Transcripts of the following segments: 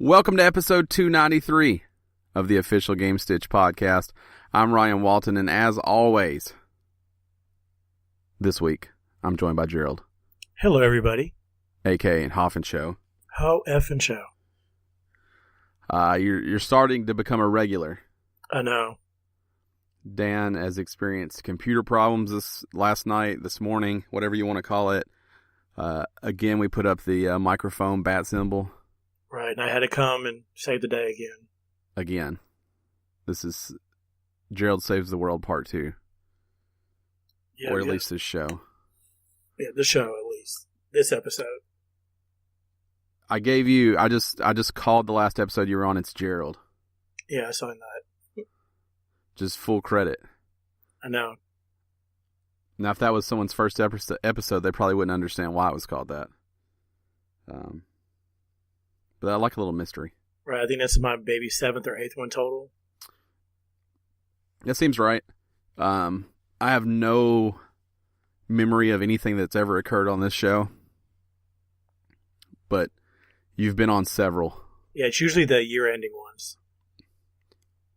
Welcome to episode 293 of the official Gamestitch podcast. I'm Ryan Walton, and as always, this week, I'm joined by Gerald. Hello, everybody. A.K.A. Hoff and Show. Ho effing show. You're starting to become a regular. I know. Dan has experienced computer problems last night, this morning, whatever you want to call it. Again, we put up the microphone bat symbol. Right, and I had to come and save the day again. Again. This is Gerald Saves the World Part 2. Yeah, or at least this show. Yeah, the show at least. This episode. I just called the last episode you were on. It's Gerald. Yeah, I saw that. Just full credit. I know. Now, if that was someone's first episode, they probably wouldn't understand why it was called that. But I like a little mystery. Right, I think that's my maybe 7th or 8th one total. That seems right. I have no memory of anything that's ever occurred on this show. But you've been on several. Yeah, it's usually the year-ending ones.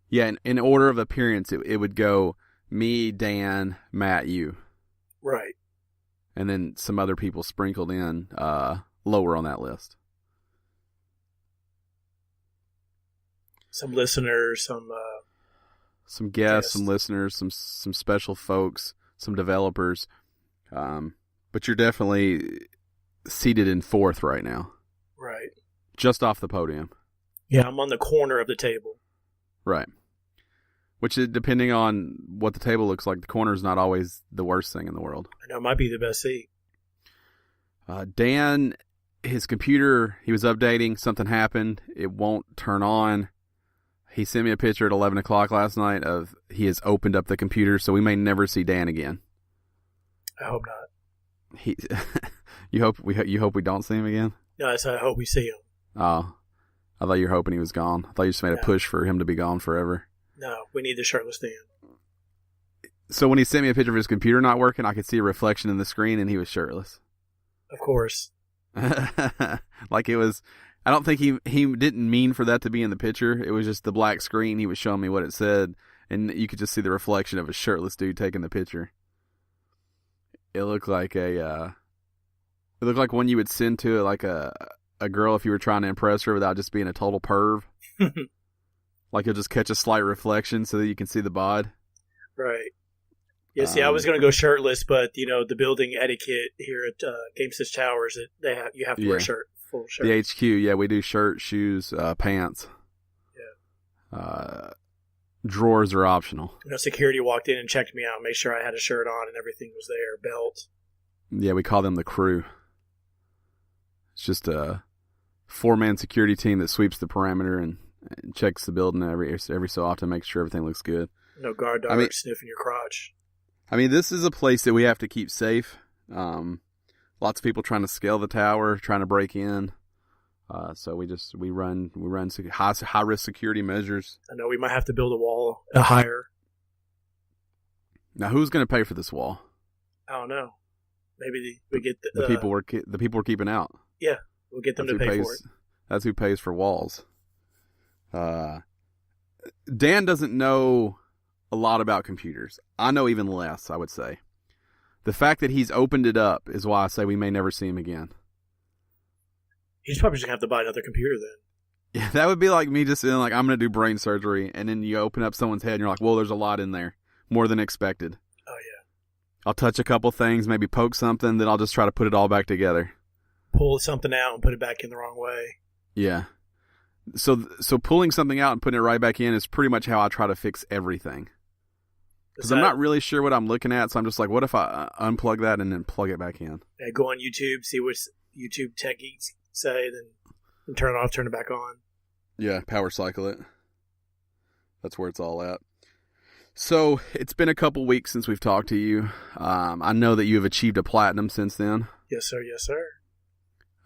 Yeah, in order of appearance, it would go me, Dan, Matt, you. Right. And then some other people sprinkled in lower on that list. Some listeners, some guests, some listeners, some special folks, some developers. But you're definitely seated in 4th right now. Right. Just off the podium. Yeah, I'm on the corner of the table. Right. Which, depending on what the table looks like, the corner is not always the worst thing in the world. I know, it might be the best seat. Dan, his computer, he was updating. Something happened. It won't turn on. He sent me a picture at 11 o'clock last night of he has opened up the computer, so we may never see Dan again. I hope not. You hope we don't see him again? No, I hope we see him. Oh, I thought you were hoping he was gone. I thought you just made a push for him to be gone forever. No, we need the shirtless Dan. So when he sent me a picture of his computer not working, I could see a reflection in the screen, and he was shirtless. Of course. Like it was... I don't think he didn't mean for that to be in the picture. It was just the black screen. He was showing me what it said, and you could just see the reflection of a shirtless dude taking the picture. It looked like one you would send to like a girl if you were trying to impress her without just being a total perv. Like you'll just catch a slight reflection so that you can see the bod. Right. Yeah, see, I was going to go shirtless, but the building etiquette here at Gamestitch Towers, you have to wear a shirt. Full shirt. The HQ, yeah, we do shirt, shoes, pants. Yeah. Drawers are optional. Security walked in and checked me out, made sure I had a shirt on and everything was there, belt. Yeah, we call them the crew. It's just a 4-man security team that sweeps the perimeter and checks the building every so often, makes sure everything looks good. No guard dog sniffing your crotch. I mean, this is a place that we have to keep safe. Lots of people trying to scale the tower, trying to break in. So we run high risk security measures. I know we might have to build a wall higher. Now, who's going to pay for this wall? I don't know. Maybe we get the people we're keeping out. Yeah, we'll get them to pay for it. That's who pays for walls. Dan doesn't know a lot about computers. I know even less, I would say. The fact that he's opened it up is why I say we may never see him again. He's probably just going to have to buy another computer then. Yeah, that would be like me just saying, I'm going to do brain surgery, and then you open up someone's head, and you're like, well, there's a lot in there. More than expected. Oh, yeah. I'll touch a couple things, maybe poke something, then I'll just try to put it all back together. Pull something out and put it back in the wrong way. Yeah. So pulling something out and putting it right back in is pretty much how I try to fix everything. Because I'm not really sure what I'm looking at, so I'm just like, what if I unplug that and then plug it back in? Yeah, go on YouTube, see what YouTube tech geeks say, then turn it off, turn it back on. Yeah, power cycle it. That's where it's all at. So, it's been a couple weeks since we've talked to you. I know that you have achieved a platinum since then. Yes, sir. Yes, sir.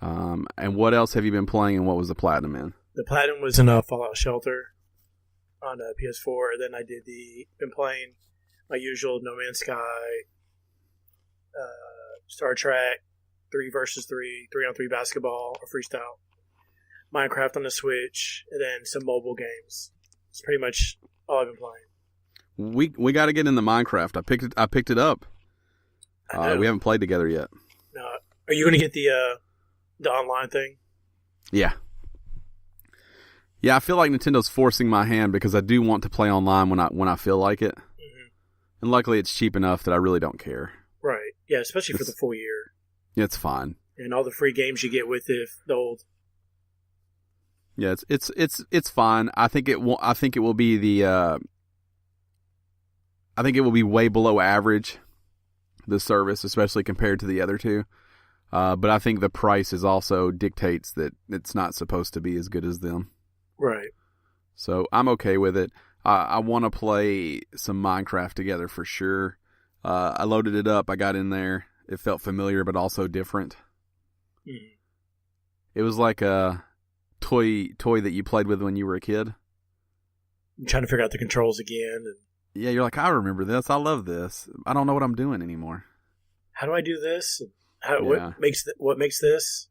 And what else have you been playing, and what was the platinum in? The platinum was in Fallout Shelter on PS4. Then I been playing my usual No Man's Sky, Star Trek, 3 versus 3, 3-on-3 basketball, or freestyle. Minecraft on the Switch, and then some mobile games. It's pretty much all I've been playing. We got to get into Minecraft. I picked it up. We haven't played together yet. No. Are you going to get the online thing? Yeah. Yeah, I feel like Nintendo's forcing my hand because I do want to play online when I feel like it. Mm-hmm. And luckily it's cheap enough that I really don't care. Right. Yeah, especially for the full year. Yeah, it's fine. And all the free games you get with the old. Yeah, it's fine. I think it will be the I think it will be way below average, the service, especially compared to the other two. But I think the price is also dictates that it's not supposed to be as good as them. Right. So I'm okay with it. I want to play some Minecraft together for sure. I loaded it up. I got in there. It felt familiar, but also different. Mm. It was like a toy that you played with when you were a kid. I'm trying to figure out the controls again. And... Yeah, you're like, I remember this. I love this. I don't know what I'm doing anymore. How do I do this? What makes this?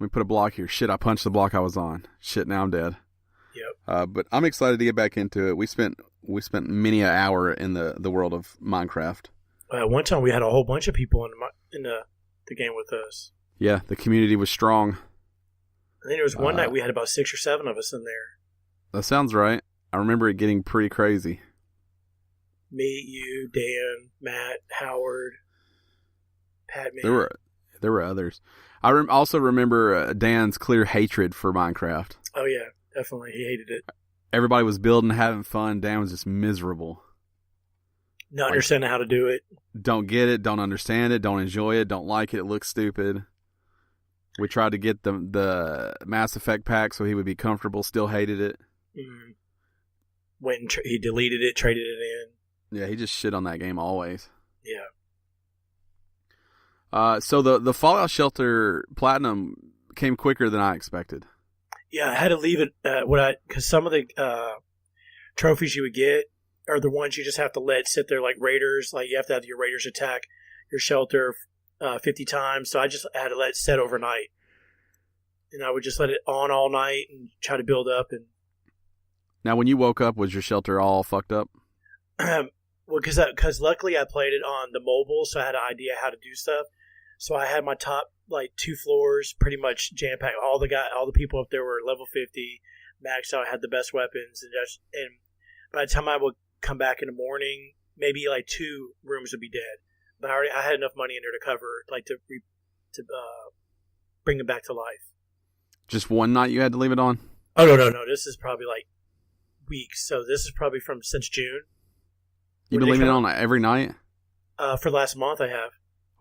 Let me put a block here. Shit, I punched the block I was on. Shit, now I'm dead. Yep. But I'm excited to get back into it. We spent many an hour in the world of Minecraft. One time we had a whole bunch of people in the game with us. Yeah, the community was strong. I think there was one night we had about 6 or 7 of us in there. That sounds right. I remember it getting pretty crazy. Me, you, Dan, Matt, Howard, Padman. There were others. I also remember Dan's clear hatred for Minecraft. Oh yeah, definitely. He hated it. Everybody was building, having fun. Dan was just miserable. Not understanding how to do it. Don't get it. Don't understand it. Don't enjoy it. Don't like it. It looks stupid. We tried to get the Mass Effect pack so he would be comfortable. Still hated it. Mm. Went and he deleted it, traded it in. Yeah, he just shit on that game always. Yeah. So the Fallout Shelter Platinum came quicker than I expected. Yeah, I had to leave it because some of the trophies you would get are the ones you just have to let sit there like raiders. Like you have to have your raiders attack your shelter 50 times. So I just had to let it set overnight, and I would just let it on all night and try to build up. And now, when you woke up, was your shelter all fucked up? Well, because luckily I played it on the mobile, so I had an idea how to do stuff. So I had my top 2 floors pretty much jam packed. All the people up there were level 50, maxed out, had the best weapons, and by the time I would come back in the morning, maybe 2 rooms would be dead. But I had enough money in there to cover, to bring them back to life. Just one night you had to leave it on? Oh no! This is probably weeks. So this is probably since June. You've been leaving it on every night? For the last month, I have.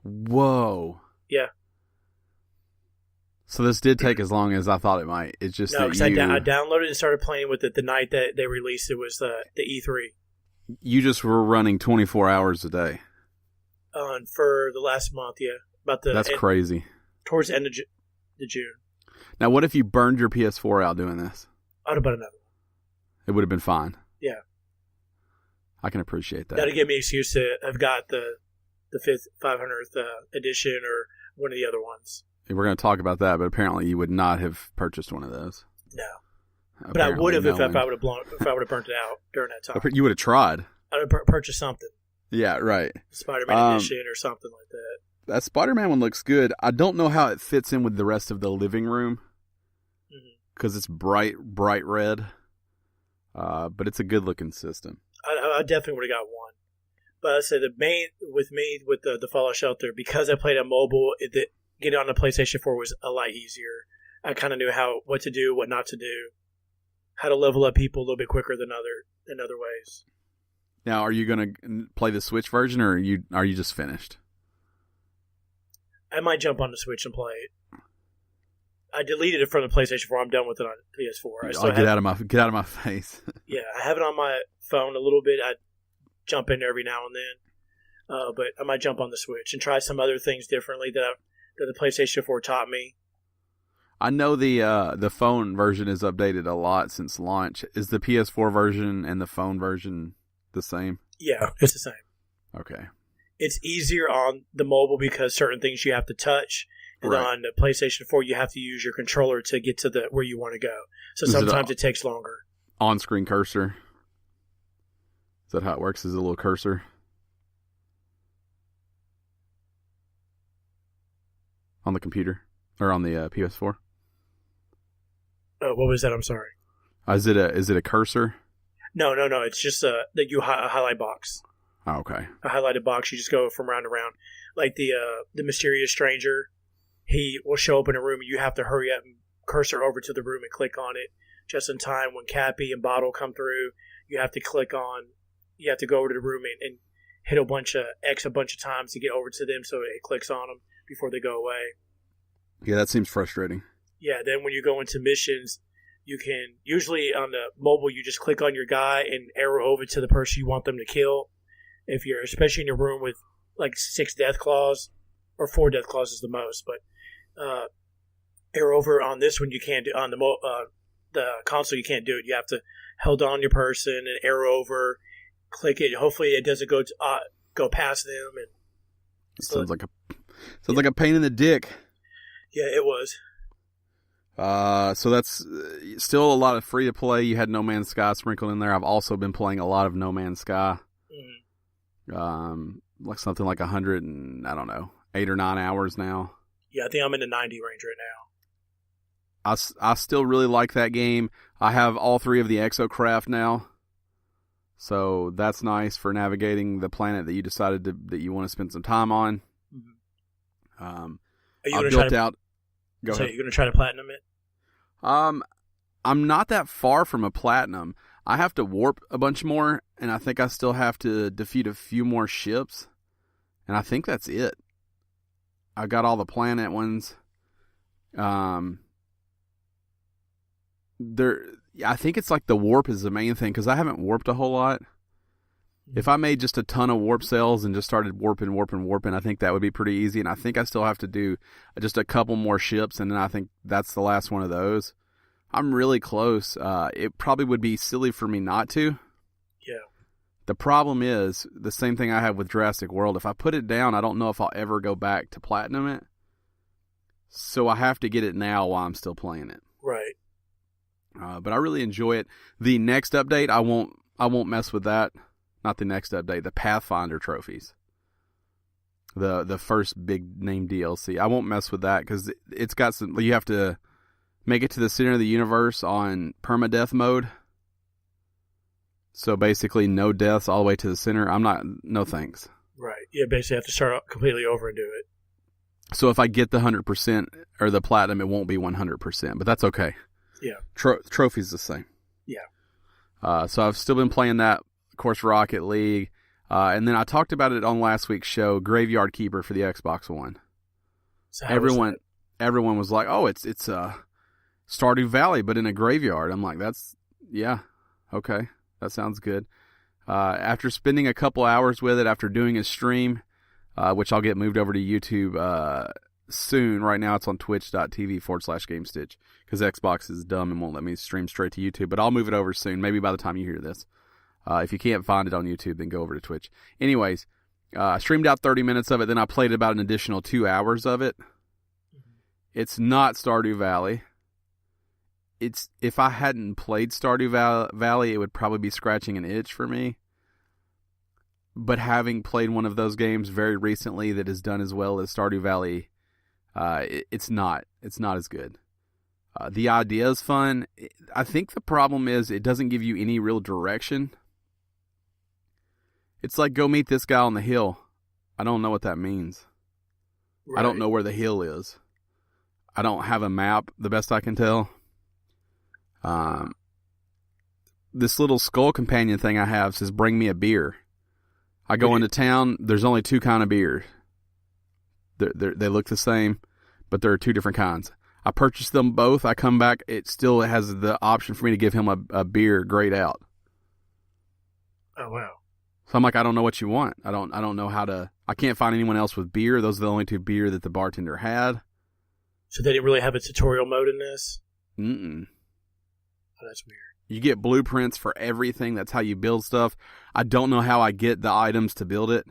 Whoa. Yeah. So this did take as long as I thought it might. It's just because I downloaded and started playing with it the night that they released it was the E3. You just were running 24 hours a day. For the last month, yeah. That's crazy. Towards the end of June. Now, what if you burned your PS4 out doing this? I'd have bought another one. It would have been fine. Yeah. I can appreciate that. That'd give me an excuse to have got the 500th edition or one of the other ones. We're going to talk about that, but apparently you would not have purchased one of those. No. But I would have if I would have burnt it out during that time. You would have tried. I would have purchased something. Yeah, right. Spider-Man edition or something like that. That Spider-Man one looks good. I don't know how it fits in with the rest of the living room because it's bright red. But it's a good-looking system. I definitely would have got one. But I said with the Fallout Shelter, because I played on mobile, getting on the PlayStation 4 was a lot easier. I kind of knew what to do, what not to do, how to level up people a little bit quicker than other ways. Now, are you going to play the Switch version, or are you just finished? I might jump on the Switch and play it. I deleted it from the PlayStation 4. I'm done with it on PS4. Get out of my face. Yeah, I have it on my phone a little bit. I jump in there every now and then, but I might jump on the Switch and try some other things differently that the PlayStation 4 taught me. I know the phone version is updated a lot since launch. Is the PS4 version and the phone version the same? Yeah, it's the same. Okay. It's easier on the mobile because certain things you have to touch. And Right. on the PlayStation 4, you have to use your controller to get to where you want to go. So Is it sometimes it takes longer. On-screen cursor? Is that how it works? Is it a little cursor? On the computer? Or on the PS4? What was that? I'm sorry. Is it a cursor? No. It's just a highlight box. Oh, okay. A highlighted box. You just go from round to round. Like the mysterious stranger, he will show up in a room and you have to hurry up and cursor over to the room and click on it just in time when Cappy and Bottle come through. You have to go over to the room and hit a bunch of times to get over to them so it clicks on them before they go away. Yeah, that seems frustrating. Yeah, then when you go into missions, you can usually on the mobile you just click on your guy and arrow over to the person you want them to kill. If you're especially in a room with like 6 death claws or 4 death claws is the most, but arrow over on this one you can't do on the console. You can't do it. You have to hold on your person and arrow over, click it. Hopefully it doesn't go past them. And Sounds like a pain in the dick. Yeah, it was. So that's still a lot of free to play. You had No Man's Sky sprinkled in there. I've also been playing a lot of No Man's Sky. Like something like 100 and I don't know, 8 or 9 hours now. Yeah, I think I'm in the 90 range right now. I still really like that game. I have all 3 of the Exocraft now. So that's nice for navigating the planet that you decided that you want to spend some time on. Mm-hmm. Are you going to out. Go ahead. You're going to try to platinum it? I'm not that far from a platinum. I have to warp a bunch more, and I think I still have to defeat a few more ships, and I think that's it. I got all the planet ones. I think it's like the warp is the main thing, because I haven't warped a whole lot. If I made just a ton of warp cells and just started warping, I think that would be pretty easy. And I think I still have to do just a couple more ships, and then I think that's the last one of those. I'm really close. It probably would be silly for me not to. Yeah. The problem is the same thing I have with Jurassic World. If I put it down, I don't know if I'll ever go back to platinum it. So I have to get it now while I'm still playing it. Right. But I really enjoy it. The next update, I won't mess with that. Not the next update, the Pathfinder trophies. The first big name DLC. I won't mess with that because it's got some. You have to make it to the center of the universe on permadeath mode. So basically, no deaths all the way to the center. No thanks. Right. Yeah, basically have to start completely over and do it. So if I get the 100% or the platinum, it won't be 100%, but that's okay. Yeah. Trophy's the same. Yeah. So I've still been playing that. Of course, Rocket League. And then I talked about it on last week's show, Graveyard Keeper for the Xbox One. So everyone was like, "Oh, it's Stardew Valley, but in a graveyard." I'm like, "Yeah, okay, that sounds good." After spending a couple hours with it, after doing a stream, which I'll get moved over to YouTube soon. Right now, it's on twitch.tv/Gamestitch because Xbox is dumb and won't let me stream straight to YouTube. But I'll move it over soon. Maybe by the time you hear this. If you can't find it on YouTube, then go over to Twitch. Anyways, I streamed out 30 minutes of it, then I played about an additional 2 hours of it. It's not Stardew Valley. If I hadn't played Stardew Valley, it would probably be scratching an itch for me. But having played one of those games very recently that has done as well as Stardew Valley, it's not as good. The idea is fun. I think the problem is it doesn't give you any real direction. It's like, go meet this guy on the hill. I don't know what that means. Right. I don't know where the hill is. I don't have a map, the best I can tell. This little skull companion thing I have says, bring me a beer. I go into town, there's only 2 kinds of beer. They look the same, but there are 2 different kinds. I purchase them both. I come back, it still has the option for me to give him a beer grayed out. Oh, wow. So I'm like, I don't know what you want. I don't know how to. I can't find anyone else with beer. Those are the only 2 beer that the bartender had. So they didn't really have a tutorial mode in this? Mm-mm. Oh, that's weird. You get blueprints for everything. That's how you build stuff. I don't know how I get the items to build it.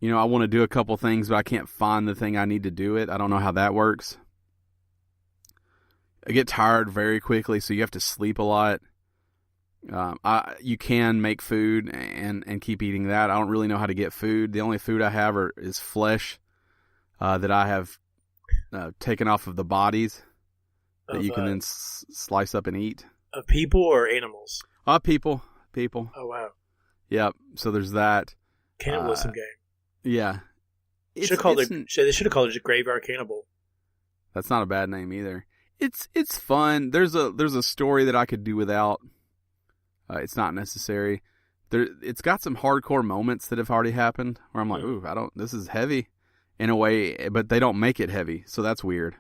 I want to do a couple things, but I can't find the thing I need to do it. I don't know how that works. I get tired very quickly, so you have to sleep a lot. You can make food and keep eating that. I don't really know how to get food. The only food I have is flesh that I have taken off of the bodies that you can then slice up and eat. Of people or animals? People. Oh, wow. Yep. So there's that. Cannibalism game. Yeah. They should have called it Graveyard Cannibal. That's not a bad name either. It's fun. There's a story that I could do without. It's not necessary. It's got some hardcore moments that have already happened where I'm like, ooh, this is heavy in a way, but they don't make it heavy. So that's weird.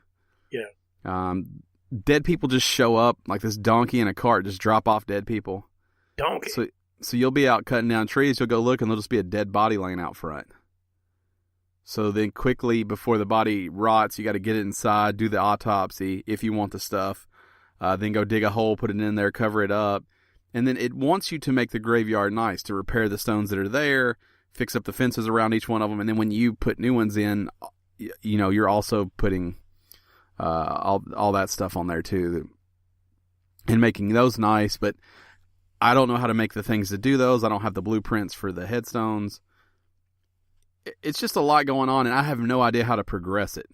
Yeah. Dead people just show up, like this donkey in a cart, just drop off dead people. Donkey. So you'll be out cutting down trees, you'll go look, and there'll just be a dead body laying out front. So then quickly, before the body rots, you got to get it inside, do the autopsy if you want the stuff. Then go dig a hole, put it in there, cover it up. And then it wants you to make the graveyard nice, to repair the stones that are there, fix up the fences around each one of them. And then when you put new ones in, you're also putting all that stuff on there too. And making those nice, but I don't know how to make the things to do those. I don't have the blueprints for the headstones. It's just a lot going on, and I have no idea how to progress it.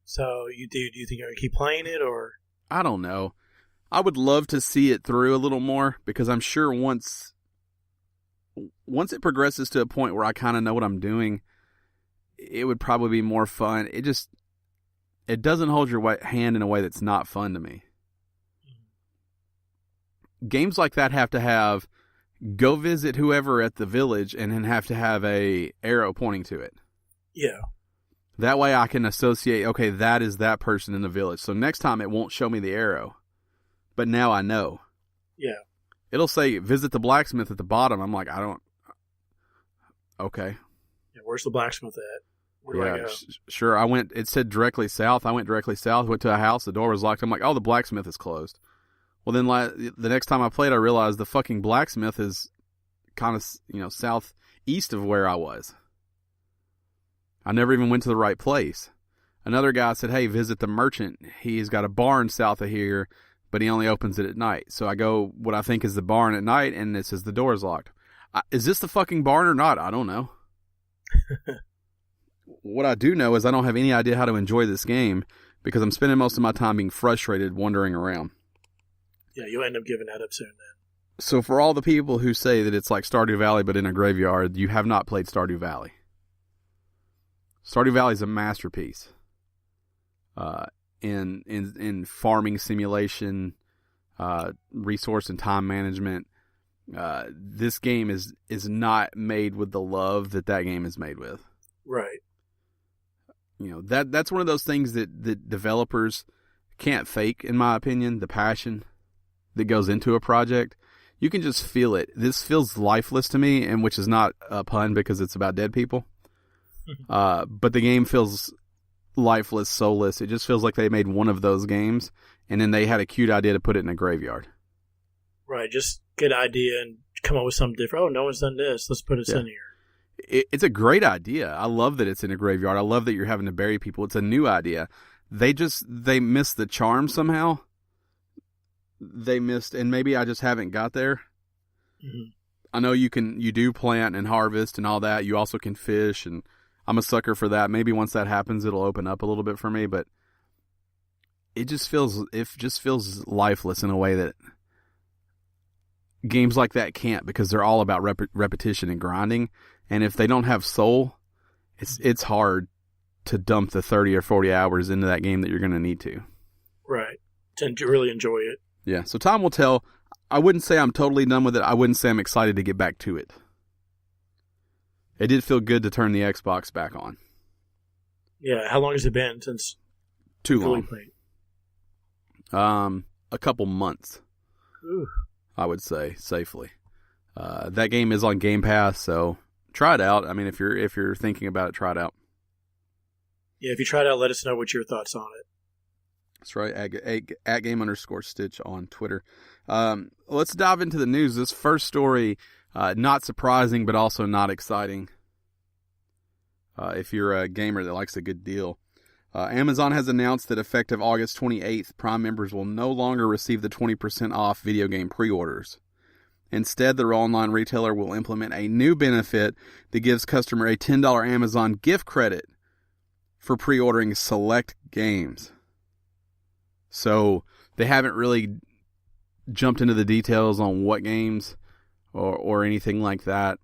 So do you think you're going to keep playing it, or? I don't know. I would love to see it through a little more, because I'm sure once it progresses to a point where I kind of know what I'm doing, it would probably be more fun. It doesn't hold your hand in a way that's not fun to me. Games like that have to have go visit whoever at the village and then have to have a arrow pointing to it. Yeah. That way I can associate, okay, that is that person in the village. So next time it won't show me the arrow. But now I know. Yeah. It'll say visit the blacksmith at the bottom. I'm like, okay. Yeah, where's the blacksmith at? Where do I go? Sure. It said directly south. I went directly south, went to a house, the door was locked. I'm like, oh, the blacksmith is closed. Well, then the next time I played, I realized the fucking blacksmith is kind of, southeast of where I was. I never even went to the right place. Another guy said, hey, visit the merchant. He's got a barn south of here, but he only opens it at night. So I go what I think is the barn at night, and it says the door is locked. Is this the fucking barn or not? I don't know. What I do know is I don't have any idea how to enjoy this game because I'm spending most of my time being frustrated wandering around. Yeah, you'll end up giving that up soon then. So for all the people who say that it's like Stardew Valley but in a graveyard, you have not played Stardew Valley. Stardew Valley is a masterpiece in farming simulation, resource and time management. This game is not made with the love that game is made with. Right. That's one of those things that developers can't fake, in my opinion, the passion that goes into a project. You can just feel it. This feels lifeless to me, and which is not a pun because it's about dead people. But the game feels lifeless, soulless. It just feels like they made one of those games, and then they had a cute idea to put it in a graveyard. Right, just get an idea and come up with something different. Oh, no one's done this. Let's put this in here. It's a great idea. I love that it's in a graveyard. I love that you're having to bury people. It's a new idea. They missed the charm somehow. They missed, and maybe I just haven't got there. Mm-hmm. I know you do plant and harvest and all that. You also can fish, and I'm a sucker for that. Maybe once that happens, it'll open up a little bit for me, but it just feels lifeless in a way that games like that can't, because they're all about repetition and grinding. And if they don't have soul, it's hard to dump the 30 or 40 hours into that game that you're going to need to. Right. To really enjoy it. Yeah. So time will tell. I wouldn't say I'm totally done with it. I wouldn't say I'm excited to get back to it. It did feel good to turn the Xbox back on. Yeah. How long has it been since? Too long. A couple months. Ooh. I would say safely. That game is on Game Pass, so try it out. I mean, if you're thinking about it, try it out. Yeah, if you try it out, let us know what your thoughts on it. That's right, at game_stitch on Twitter. Let's dive into the news. This first story, not surprising, but also not exciting. if you're a gamer that likes a good deal. Amazon has announced that effective August 28th, Prime members will no longer receive the 20% off video game pre-orders. Instead, the online retailer will implement a new benefit that gives customer a $10 Amazon gift credit for pre-ordering select games. So they haven't really jumped into the details on what games or anything like that.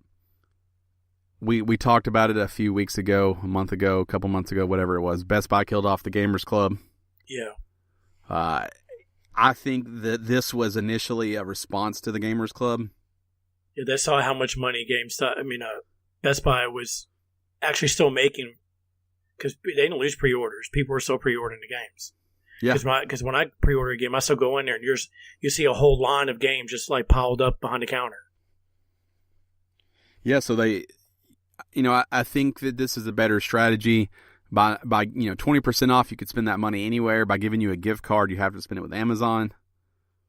We talked about it a few weeks ago, a month ago, a couple months ago, whatever it was. Best Buy killed off the Gamers Club. Yeah. I think that this was initially a response to the Gamers Club. Yeah, they saw how much money Best Buy was actually still making, because they didn't lose pre-orders. People were still pre-ordering the games. Yeah. Because when I pre-order a game, I still go in there and you see a whole line of games just like piled up behind the counter. Yeah, so they, I think that this is a better strategy. By 20% off, you could spend that money anywhere. By giving you a gift card, you have to spend it with Amazon.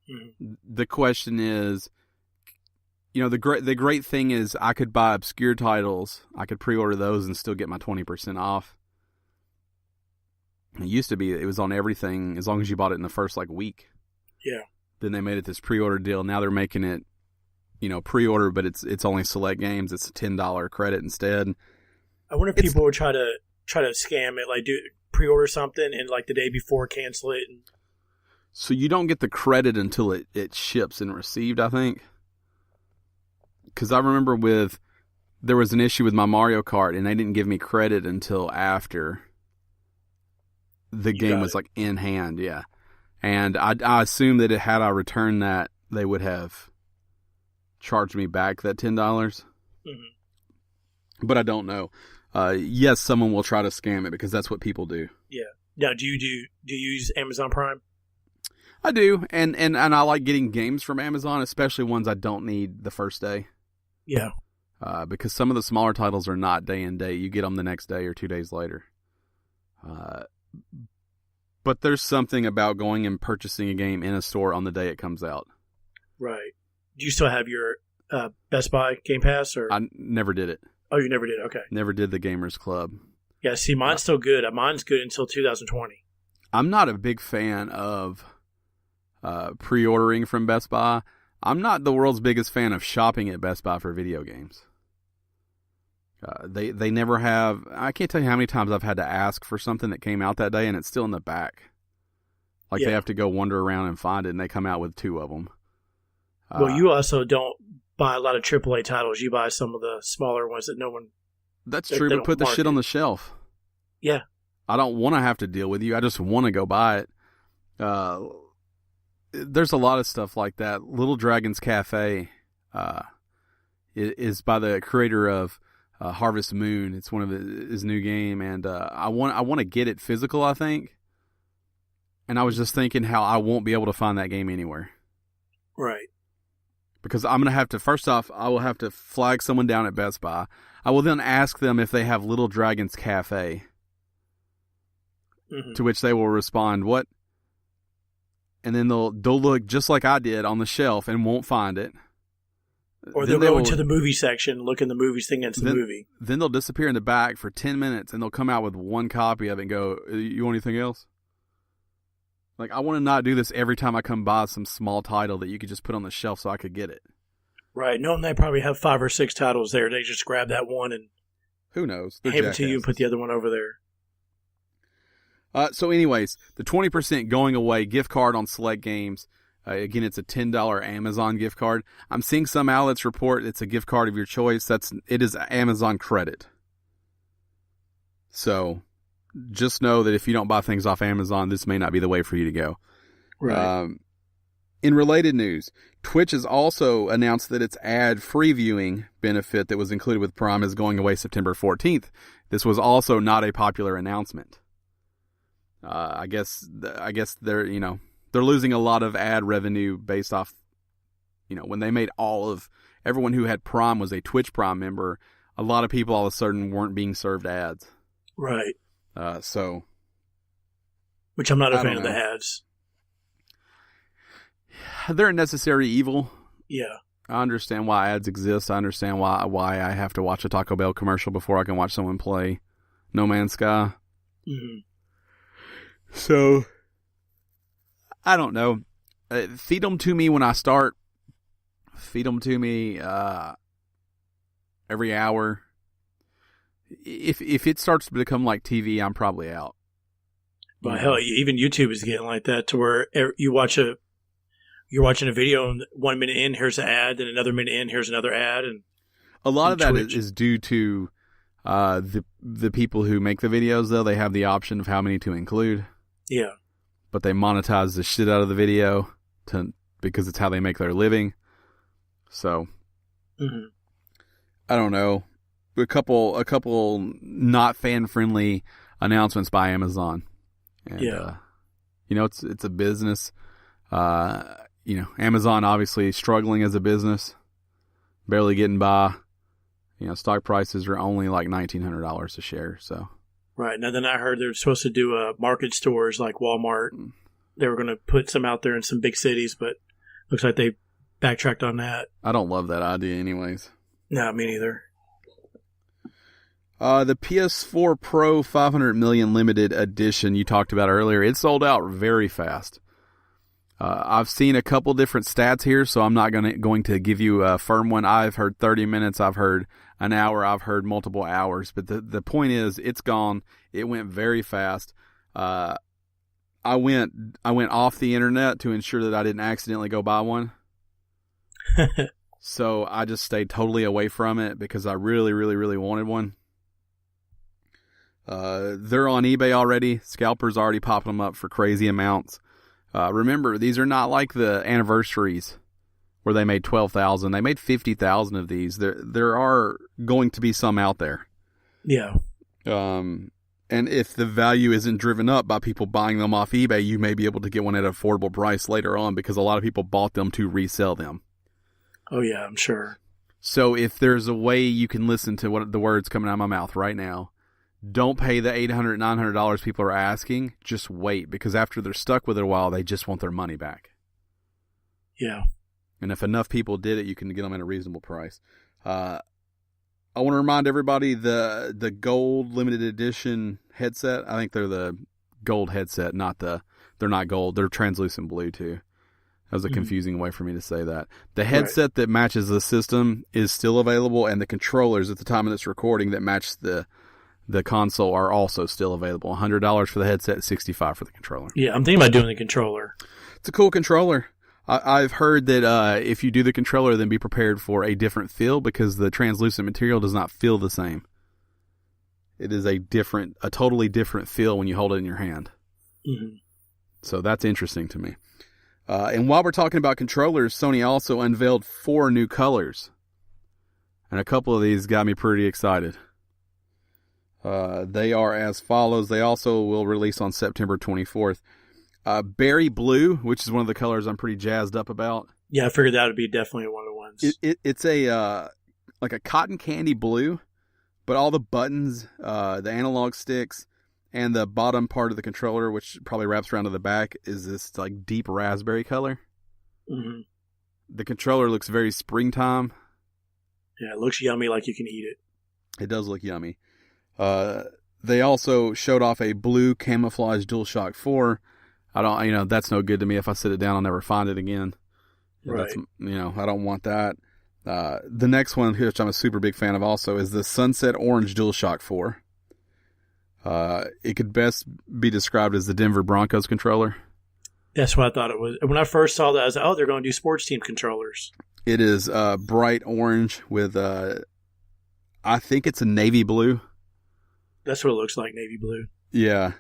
Mm-hmm. The question is, the great thing is I could buy obscure titles. I could pre-order those and still get my 20% off. It used to be it was on everything as long as you bought it in the first week. Yeah. Then they made it this pre-order deal. Now they're making it, pre-order, but it's only select games. It's a $10 credit instead. I wonder if people would try to scam it, do pre-order something and the day before cancel it. So you don't get the credit until it ships and received, I think. Because I remember there was an issue with my Mario Kart and they didn't give me credit until after the game was in hand, yeah. And I assume that had I returned that, they would have charged me back that $10. Mm-hmm. But I don't know. Yes, someone will try to scam it because that's what people do. Yeah. Now, do you use Amazon Prime? I do, and I like getting games from Amazon, especially ones I don't need the first day. Yeah. Because some of the smaller titles are not day and day. You get them the next day or 2 days later. But there's something about going and purchasing a game in a store on the day it comes out. Right. Do you still have your Best Buy Game Pass? Or I never did it. Oh, you never did? Okay. Never did the Gamers Club. Yeah, see, mine's still good. Mine's good until 2020. I'm not a big fan of pre-ordering from Best Buy. I'm not the world's biggest fan of shopping at Best Buy for video games. They never have. I can't tell you how many times I've had to ask for something that came out that day and it's still in the back. They have to go wander around and find it, and they come out with 2 of them. Well, you also don't buy a lot of AAA titles. You buy some of the smaller ones that no one. That's true, but put the shit on the shelf. Yeah. I don't want to have to deal with you. I just want to go buy it. There's a lot of stuff like that. Little Dragon's Cafe is by the creator of Harvest Moon. It's one of his new game, and I want to get it physical, I think. And I was just thinking how I won't be able to find that game anywhere. Right. Because I'm going to have to, first off, I will have to flag someone down at Best Buy. I will then ask them if they have Little Dragon's Cafe. Mm-hmm. To which they will respond, what? And then they'll look just like I did on the shelf and won't find it. Or they'll go into the movie section, look in the movies, thinking it's the movie. Then they'll disappear in the back for 10 minutes, and they'll come out with one copy of it and go, you want anything else? I want to not do this every time I come by some small title that you could just put on the shelf so I could get it. Right. Knowing they probably have 5 or 6 titles there, they just grab that one and who knows? Hand it to you and put the other one over there. So anyways, the 20% going away gift card on select games. Again, it's a $10 Amazon gift card. I'm seeing some outlets report it's a gift card of your choice. It is Amazon credit. So just know that if you don't buy things off Amazon, this may not be the way for you to go. Right. In related news, Twitch has also announced that its ad-free viewing benefit that was included with Prime is going away September 14th. This was also not a popular announcement. I guess they're losing a lot of ad revenue based off, when they made everyone who had Prime was a Twitch Prime member. A lot of people all of a sudden weren't being served ads. Right. Which I'm not a fan of the ads. They're a necessary evil. Yeah. I understand why ads exist. I understand why I have to watch a Taco Bell commercial before I can watch someone play. No Man's Sky. Mm-hmm. So, I don't know. Feed them to me when I start. Feed them to me every hour. If it starts to become like TV, I'm probably out. Well, hell, even YouTube is getting like that to where you're watching a video and 1 minute in, here's an ad, and another minute in, here's another ad, and a lot of that is due to the people who make the videos. Though they have the option of how many to include. Yeah, but they monetize the shit out of the video because it's how they make their living. So, I don't know. A couple not fan friendly announcements by Amazon. And, it's a business. Amazon obviously struggling as a business, barely getting by. Stock prices are only like $1,900 a share. So, right. Now then I heard they're supposed to do market stores like Walmart. They were going to put some out there in some big cities, but looks like they backtracked on that. I don't love that idea anyways. No, me neither. The PS4 Pro 500 million limited edition you talked about earlier, it sold out very fast. I've seen a couple different stats here, so I'm not going to give you a firm one. I've heard 30 minutes, I've heard an hour, I've heard multiple hours. But the point is, it's gone. It went very fast. I went off the internet to ensure that I didn't accidentally go buy one. So I just stayed totally away from it because I really, really, really wanted one. They're on eBay already. Scalpers already popping them up for crazy amounts. Remember, these are not like the anniversaries where they made 12,000. They made 50,000 of these. There are going to be some out there. Yeah. And if the value isn't driven up by people buying them off eBay, you may be able to get one at an affordable price later on because a lot of people bought them to resell them. Oh, yeah, I'm sure. So if there's a way you can listen to what the words coming out of my mouth right now, don't pay the $800, $900 people are asking. Just wait, because after they're stuck with it a while, they just want their money back. Yeah. And if enough people did it, you can get them at a reasonable price. I want to remind everybody the gold limited edition headset. I think they're the gold headset, they're not gold. They're translucent blue too. That was a confusing way for me to say that. The headset that matches the system is still available, and the controllers at the time of this recording that match the console are also still available. $100 for the headset, $65 for the controller. Yeah, I'm thinking about doing the controller. It's a cool controller. I've heard that if you do the controller, then be prepared for a different feel because the translucent material does not feel the same. It is a totally different feel when you hold it in your hand. Mm-hmm. So that's interesting to me. And while we're talking about controllers, Sony also unveiled 4 new colors. And a couple of these got me pretty excited. They are as follows. They also will release on September 24th. Berry blue, which is one of the colors I'm pretty jazzed up about. Yeah, I figured that would be definitely one of the ones. It's a like a cotton candy blue, but all the buttons, the analog sticks, and the bottom part of the controller, which probably wraps around to the back, is this like deep raspberry color. Mm-hmm. The controller looks very springtime. Yeah, it looks yummy, like you can eat it. It does look yummy. They also showed off a blue camouflage DualShock 4. That's no good to me. If I sit it down, I'll never find it again. Right. I don't want that. The next one, which I'm a super big fan of also, is the Sunset Orange DualShock 4. It could best be described as the Denver Broncos controller. That's what I thought it was. When I first saw that, I was like, oh, they're going to do sports team controllers. It is bright orange with, I think it's a navy blue. That's what it looks like, navy blue. Yeah.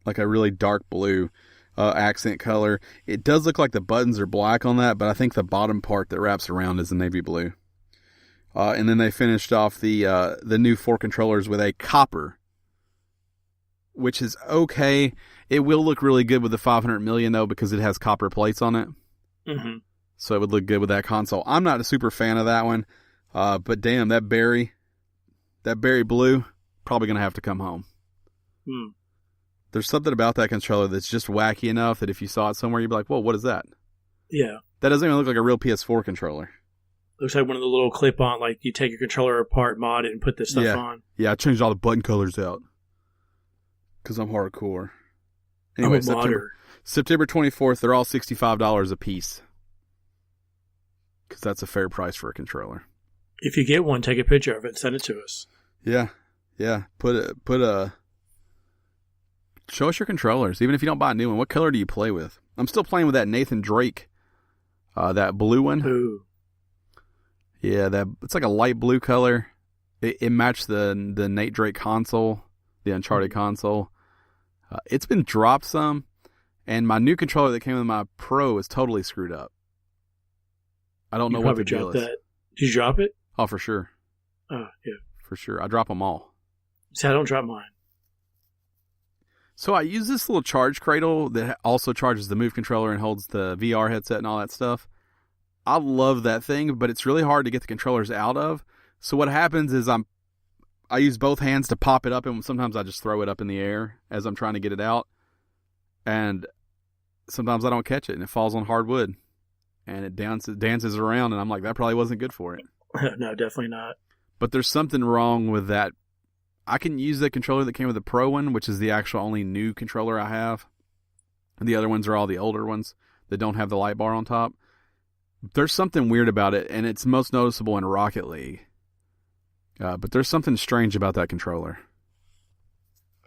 Like a really dark blue accent color. It does look like the buttons are black on that, but I think the bottom part that wraps around is the navy blue. And then they finished off the new 4 controllers with a copper, which is okay. It will look really good with the 500 million though, because it has copper plates on it. Mm-hmm. So it would look good with that console. I'm not a super fan of that one, but damn, that berry blue, probably going to have to come home. There's something about that controller that's just wacky enough that if you saw it somewhere, you'd be like, whoa, what is that? Yeah. That doesn't even look like a real PS4 controller. Looks like one of the little clip-on, like you take your controller apart, mod it, and put this stuff on. Yeah, I changed all the button colors out because I'm hardcore. Anyway, I'm a modder. September 24th, they're all $65 a piece because that's a fair price for a controller. If you get one, take a picture of it and send it to us. Yeah. Show us your controllers, even if you don't buy a new one. What color do you play with? I'm still playing with that Nathan Drake, that blue one. Ooh. Yeah, it's like a light blue color. It matched the Nate Drake console, the Uncharted console. It's been dropped some, and my new controller that came with my Pro is totally screwed up. I don't know what the deal is. That. Did you drop it? Oh, for sure. Oh, yeah. For sure. I drop them all. See, I don't drop mine. So I use this little charge cradle that also charges the Move controller and holds the VR headset and all that stuff. I love that thing, but it's really hard to get the controllers out of. So what happens is I use both hands to pop it up, and sometimes I just throw it up in the air as I'm trying to get it out. And sometimes I don't catch it, and it falls on hardwood. And it dances around, and I'm like, that probably wasn't good for it. No, definitely not. But there's something wrong with that. I can use the controller that came with the Pro one, which is the actual only new controller I have. And the other ones are all the older ones that don't have the light bar on top. There's something weird about it, and it's most noticeable in Rocket League. But there's something strange about that controller.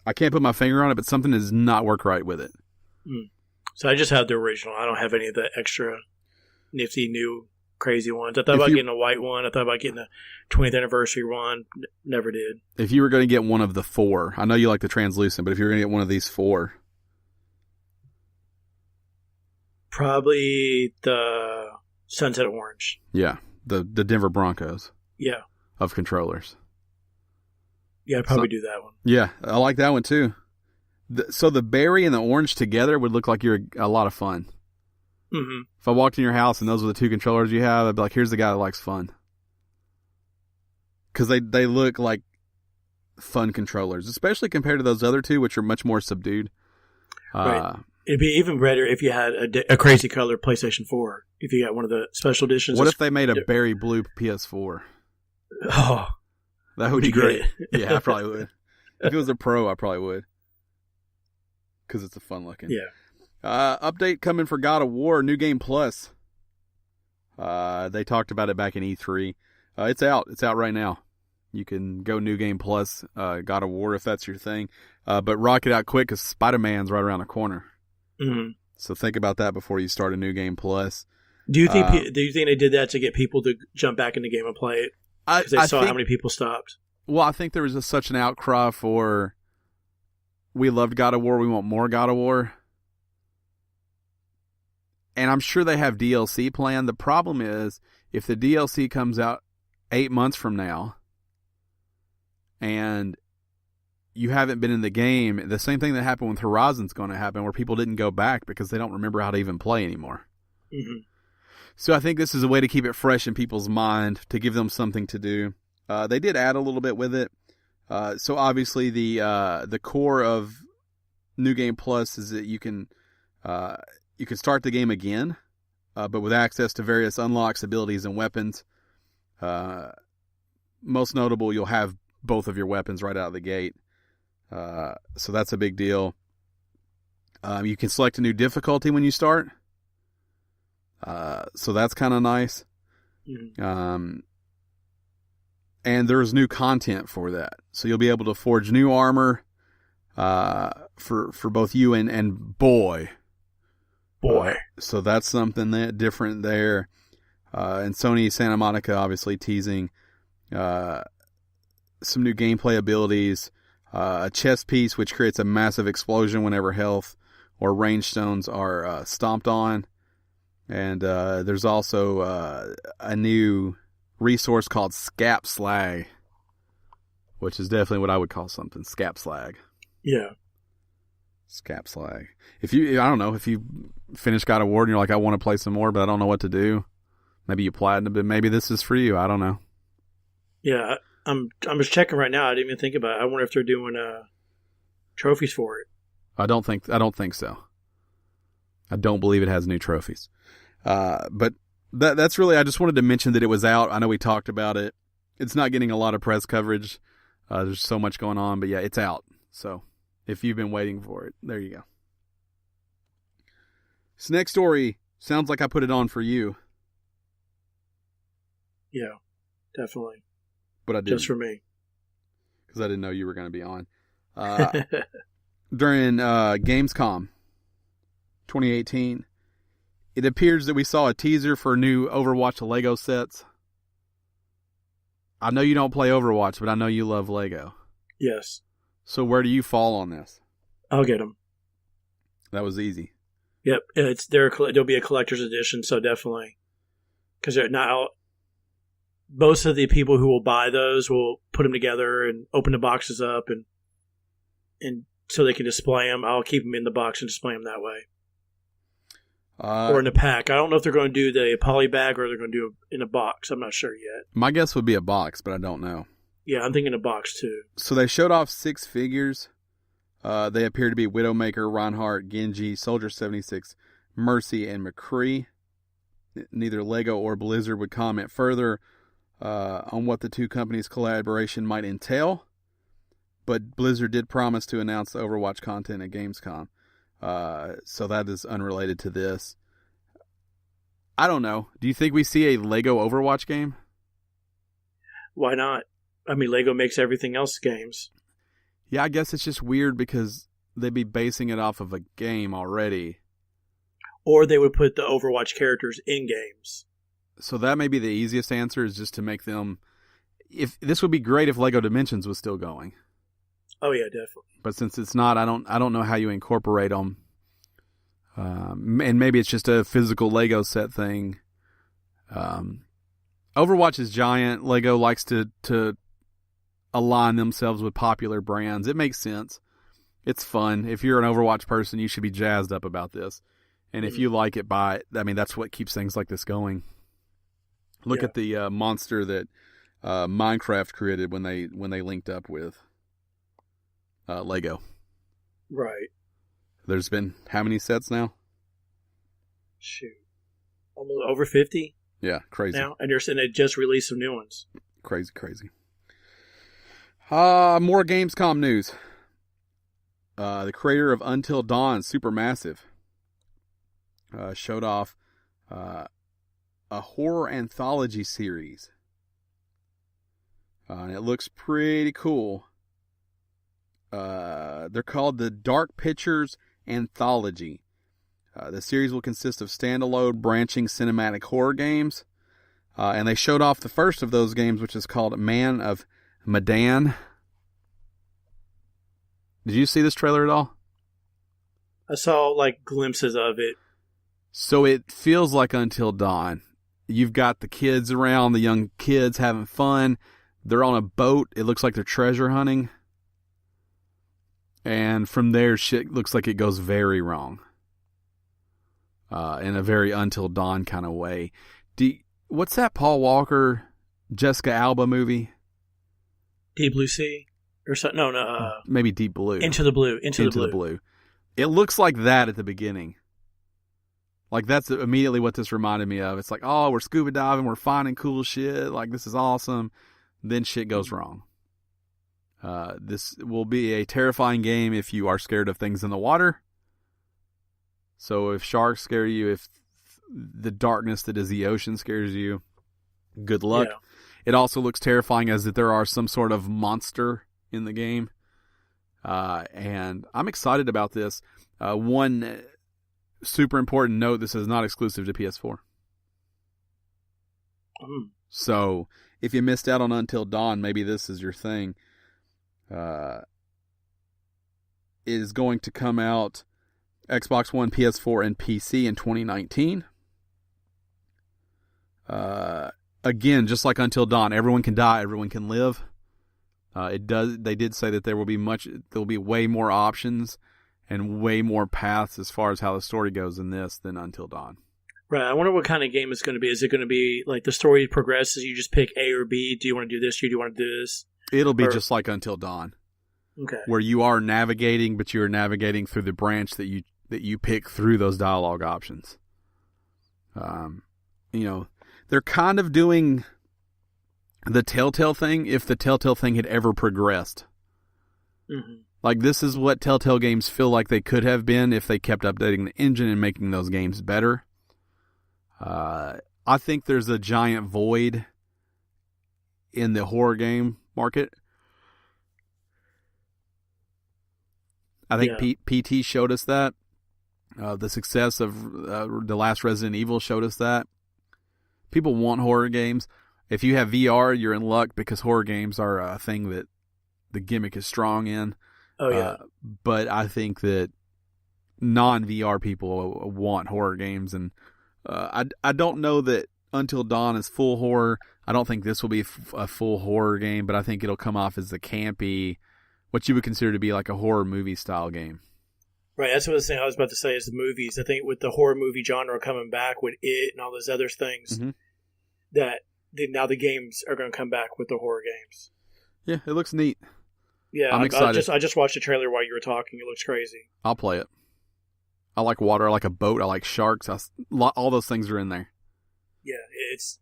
I can't put my finger on it, but something does not work right with it. So I just have the original. I don't have any of the extra nifty new crazy ones. I thought about getting a white one. I thought about getting a 20th anniversary one. Never did. If you were going to get one of the 4, I know you like the translucent, but if you were going to get one of these 4. Probably the Sunset Orange. Yeah, the Denver Broncos. Yeah. Of controllers. Yeah, I'd probably do that one. Yeah, I like that one too. So the berry and the orange together would look like you're a lot of fun. Mm-hmm. If I walked in your house and those were the 2 controllers you have, I'd be like, here's the guy that likes fun. Because they look like fun controllers, especially compared to those other 2, which are much more subdued. Right. It'd be even better if you had a crazy color PlayStation 4. If you got one of the special editions. What if they made a berry blue PS4? Oh, that would be great. Yeah, I probably would. If it was a Pro, I probably would. Because it's a fun looking. Yeah. Update coming for God of War, New Game Plus. They talked about it back in E3. It's out. It's out right now. You can go New Game Plus, God of War, if that's your thing. But rock it out quick because Spider-Man's right around the corner. Mm-hmm. So think about that before you start a New Game Plus. Do you think they did that to get people to jump back in the game and play it? Because they saw how many people stopped. Well, I think there was such an outcry for, we loved God of War, we want more God of War. And I'm sure they have DLC planned. The problem is, if the DLC comes out 8 months from now, and you haven't been in the game, the same thing that happened with Horizon's going to happen, where people didn't go back because they don't remember how to even play anymore. Mm-hmm. So I think this is a way to keep it fresh in people's mind, to give them something to do. They did add a little bit with it. So obviously the core of New Game Plus is that you can start the game again, but with access to various unlocks, abilities, and weapons. Most notable, you'll have both of your weapons right out of the gate. So that's a big deal. You can select a new difficulty when you start. So that's kind of nice. Mm-hmm. And there's new content for that. So you'll be able to forge new armor for both you and boy. So that's something that different there. And Sony Santa Monica obviously teasing some new gameplay abilities. A chess piece which creates a massive explosion whenever health or range stones are stomped on. And there's also a new resource called Scap Slag, which is definitely what I would call something. Scap Slag. Yeah. Scap Slag. I don't know, if you finish God of War and you're like, I want to play some more, but I don't know what to do. Maybe you platinum, but maybe this is for you. I don't know. Yeah, I'm just checking right now. I didn't even think about it. I wonder if they're doing trophies for it. I don't think so. I don't believe it has new trophies. But that's really, I just wanted to mention that it was out. I know we talked about it. It's not getting a lot of press coverage. There's so much going on, but yeah, it's out. So if you've been waiting for it, there you go. This next story sounds like I put it on for you. Yeah, definitely. But I didn't. Just for me. Because I didn't know you were going to be on. During Gamescom 2018, it appears that we saw a teaser for new Overwatch Lego sets. I know you don't play Overwatch, but I know you love Lego. Yes. So where do you fall on this? I'll get them. That was easy. Yep, there'll be a collector's edition, so definitely. Because they're not out. Most of the people who will buy those will put them together and open the boxes up, and so they can display them. I'll keep them in the box and display them that way. Or in a pack. I don't know if they're going to do the poly bag or they're going to do it in a box. I'm not sure yet. My guess would be a box, but I don't know. Yeah, I'm thinking a box too. So they showed off 6 figures. They appear to be Widowmaker, Reinhardt, Genji, Soldier 76, Mercy, and McCree. Neither Lego or Blizzard would comment further on what the two companies' collaboration might entail, but Blizzard did promise to announce the Overwatch content at Gamescom. So that is unrelated to this. I don't know. Do you think we see a Lego Overwatch game? Why not? I mean, Lego makes everything else games. Yeah, I guess it's just weird because they'd be basing it off of a game already. Or they would put the Overwatch characters in games. So that may be the easiest answer, is just to make them... If this would be great if Lego Dimensions was still going. Oh yeah, definitely. But since it's not, I don't know how you incorporate them. And maybe it's just a physical Lego set thing. Overwatch is giant. Lego likes to align themselves with popular brands. It makes sense. It's fun. If you're an Overwatch person, you should be jazzed up about this. And if you like it, buy it. I mean, that's what keeps things like this going. Look at the monster that Minecraft created when they linked up with Lego. Right. There's been how many sets now? Shoot. Almost over 50? Yeah, crazy. Now, and they just released some new ones. Crazy. More Gamescom news. The creator of Until Dawn, Supermassive, showed off a horror anthology series. And it looks pretty cool. They're called the Dark Pictures Anthology. The series will consist of standalone branching cinematic horror games. And they showed off the first of those games, which is called Man of Medan. Did you see this trailer at all? I saw glimpses of it. So it feels like Until Dawn. You've got the kids around, the young kids having fun. They're on a boat. It looks like they're treasure hunting. And from there, shit looks like it goes very wrong. In a very Until Dawn kind of way. What's that Paul Walker, Jessica Alba movie? Deep Blue Sea? Or something? No. Maybe Deep Blue. Into the Blue. Into the Blue. It looks like that at the beginning. Like, that's immediately what this reminded me of. It's like, oh, we're scuba diving, we're finding cool shit. Like, this is awesome. Then shit goes wrong. This will be a terrifying game if you are scared of things in the water. So if sharks scare you, if the darkness that is the ocean scares you, good luck. Yeah. It also looks terrifying as that there are some sort of monster in the game. And I'm excited about this. One super important note, this is not exclusive to PS4. So if you missed out on Until Dawn, maybe this is your thing. It is going to come out Xbox One, PS4, and PC in 2019. Again, just like Until Dawn, everyone can die, everyone can live. They did say that there will be way more options and way more paths as far as how the story goes in this than Until Dawn. Right. I wonder what kind of game it's going to be. Is it going to be like the story progresses, you just pick A or B? Do you want to do this? Do you want to do this? It'll be just like Until Dawn. Okay. Where you are navigating, but you're navigating through the branch that you pick through those dialogue options. you know, they're kind of doing the Telltale thing if the Telltale thing had ever progressed. Mm-hmm. Like, this is what Telltale games feel like they could have been if they kept updating the engine and making those games better. I think there's a giant void in the horror game market. I think PT showed us that. The success of the last Resident Evil showed us that. People want horror games. If you have VR, you're in luck because horror games are a thing that the gimmick is strong in. Oh, yeah. But I think that non-VR people want horror games. And I don't know that Until Dawn is full horror. I don't think this will be a full horror game, but I think it'll come off as a campy, what you would consider to be like a horror movie style game. Right, that's what I was about to say is the movies. I think with the horror movie genre coming back with it and all those other things, that now the games are going to come back with the horror games. Yeah, it looks neat. Yeah, I'm excited. I just watched the trailer while you were talking. It looks crazy. I'll play it. I like water. I like a boat. I like sharks. All those things are in there. Yeah, it's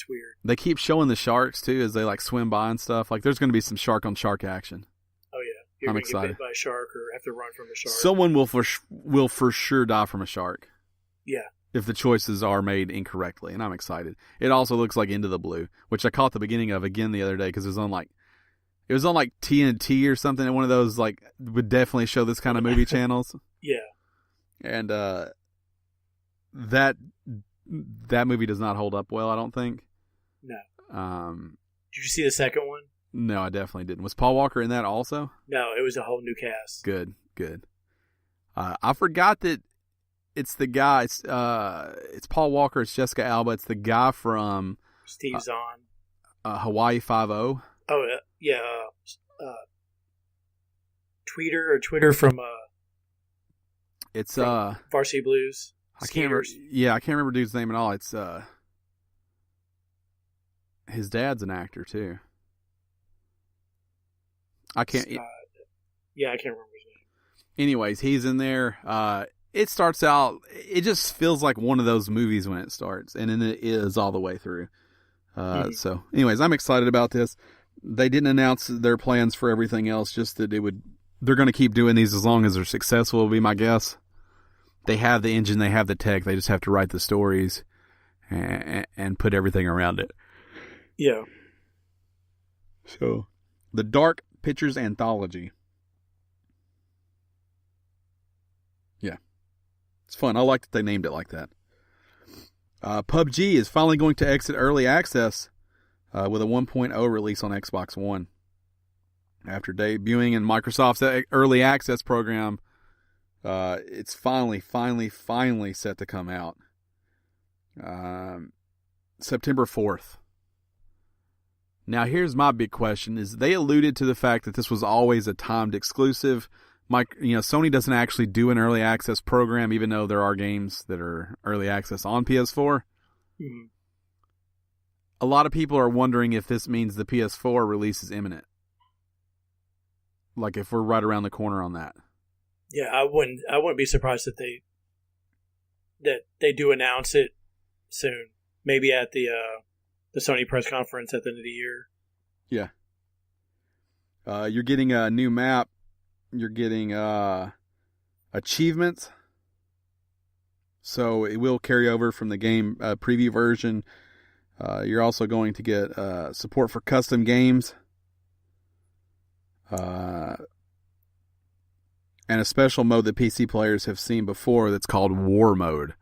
weird. They keep showing the sharks, too, as they like swim by and stuff. Like, there's going to be some shark-on-shark action. Oh, yeah. You're I'm going to get excited. bit by a shark or have to run from a shark. Someone will for sure die from a shark. Yeah. If the choices are made incorrectly, and I'm excited. It also looks like Into the Blue, which I caught the beginning of again the other day because it was on like TNT or something, and one of those like would definitely show this kind of movie channels. Yeah. And that movie does not hold up well, I don't think. No. Did you see the second one? No, I definitely didn't. Was Paul Walker in that also? No, it was a whole new cast. Good. I forgot that it's the guy. It's Paul Walker. It's Jessica Alba. It's the guy from Steve Zahn. Hawaii Five-0. Oh yeah. Twitter from it's Varsity Blues. I can't remember dude's name at all. It's his dad's an actor too. I can't remember his name. Anyways, he's in there. It starts out, it just feels like one of those movies when it starts, and then it is all the way through. So anyways, I'm excited about this. They didn't announce their plans for everything else, just that they're going to keep doing these as long as they're successful, will be my guess. They have the engine, they have the tech, they just have to write the stories and put everything around it. Yeah. So, the Dark Pictures Anthology. Yeah. It's fun. I like that they named it like that. PUBG is finally going to exit early access with a 1.0 release on Xbox One. After debuting in Microsoft's early access program, it's finally set to come out. September 4th. Now, here's my big question: is they alluded to the fact that this was always a timed exclusive. Sony doesn't actually do an early access program, even though there are games that are early access on PS4. Mm-hmm. A lot of people are wondering if this means the PS4 release is imminent. Like if we're right around the corner on that. Yeah, I wouldn't be surprised that they do announce it soon. Maybe at the Sony press conference at the end of the year. Yeah. You're getting a new map. You're getting achievements. So it will carry over from the game preview version. You're also going to get support for custom games. And a special mode that PC players have seen before that's called War Mode.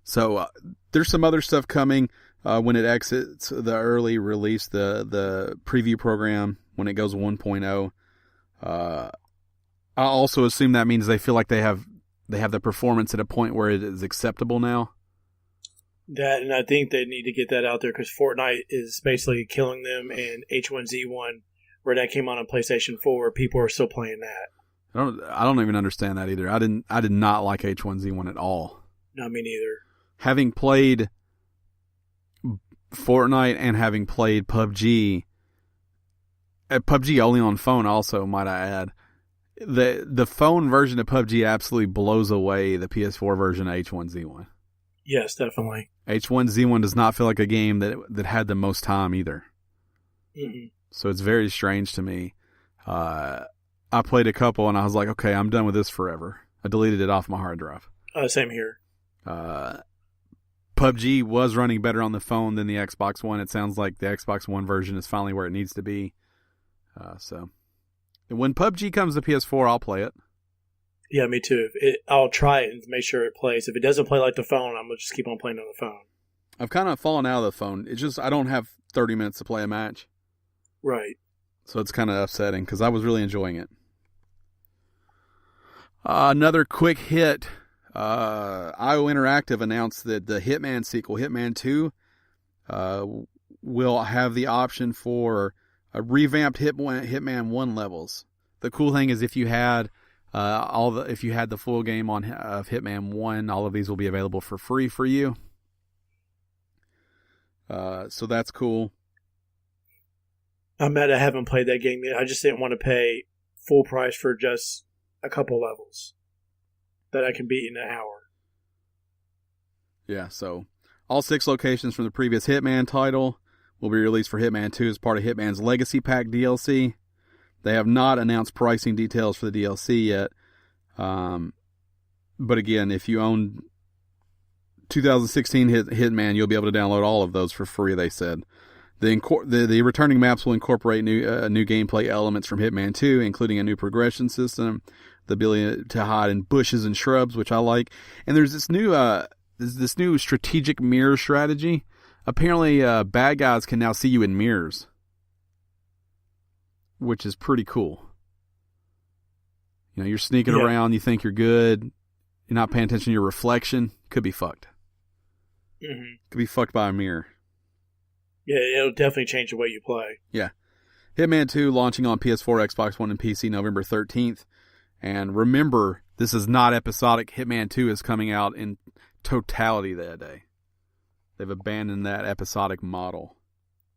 So there's some other stuff coming when it exits the early release, the preview program, when it goes 1.0. I also assume that means they feel like they have the performance at a point where it is acceptable now. That, and I think they need to get that out there because Fortnite is basically killing them, and H1Z1, where that came on PlayStation 4, people are still playing that. I don't even understand that either. I did not like H1Z1 at all. No, me neither. Having played Fortnite and having played PUBG only on phone also, might I add, the phone version of PUBG absolutely blows away the PS4 version of H1Z1. Yes, definitely. H1Z1 does not feel like a game that had the most time either. Mm-mm. So it's very strange to me. I played a couple and I was like, okay, I'm done with this forever. I deleted it off my hard drive. Same here. PUBG was running better on the phone than the Xbox One. It sounds like the Xbox One version is finally where it needs to be. So when PUBG comes to PS4, I'll play it. Yeah, me too. I'll try it and make sure it plays. If it doesn't play like the phone, I'm going to just keep on playing on the phone. I've kind of fallen out of the phone. It's just I don't have 30 minutes to play a match. Right. So it's kind of upsetting because I was really enjoying it. Another quick hit. IO Interactive announced that the Hitman sequel, Hitman 2, will have the option for a revamped Hitman 1 levels. The cool thing is if you had the full game of Hitman 1, all of these will be available for free for you. So that's cool. I'm mad I haven't played that game yet. I just didn't want to pay full price for just a couple levels that I can beat in an hour. Yeah, so all 6 locations from the previous Hitman title will be released for Hitman 2 as part of Hitman's Legacy Pack DLC. They have not announced pricing details for the DLC yet. But again, if you own 2016 Hitman, you'll be able to download all of those for free, they said. The returning maps will incorporate new gameplay elements from Hitman 2, including a new progression system, the ability to hide in bushes and shrubs, which I like. And there's this new strategic mirror strategy. Apparently, bad guys can now see you in mirrors, which is pretty cool. You know, you're sneaking around, you think you're good, you're not paying attention to your reflection, could be fucked. Mm-hmm. Could be fucked by a mirror. Yeah, it'll definitely change the way you play. Yeah. Hitman 2 launching on PS4, Xbox One, and PC November 13th. And remember, this is not episodic. Hitman 2 is coming out in totality that day. They've abandoned that episodic model.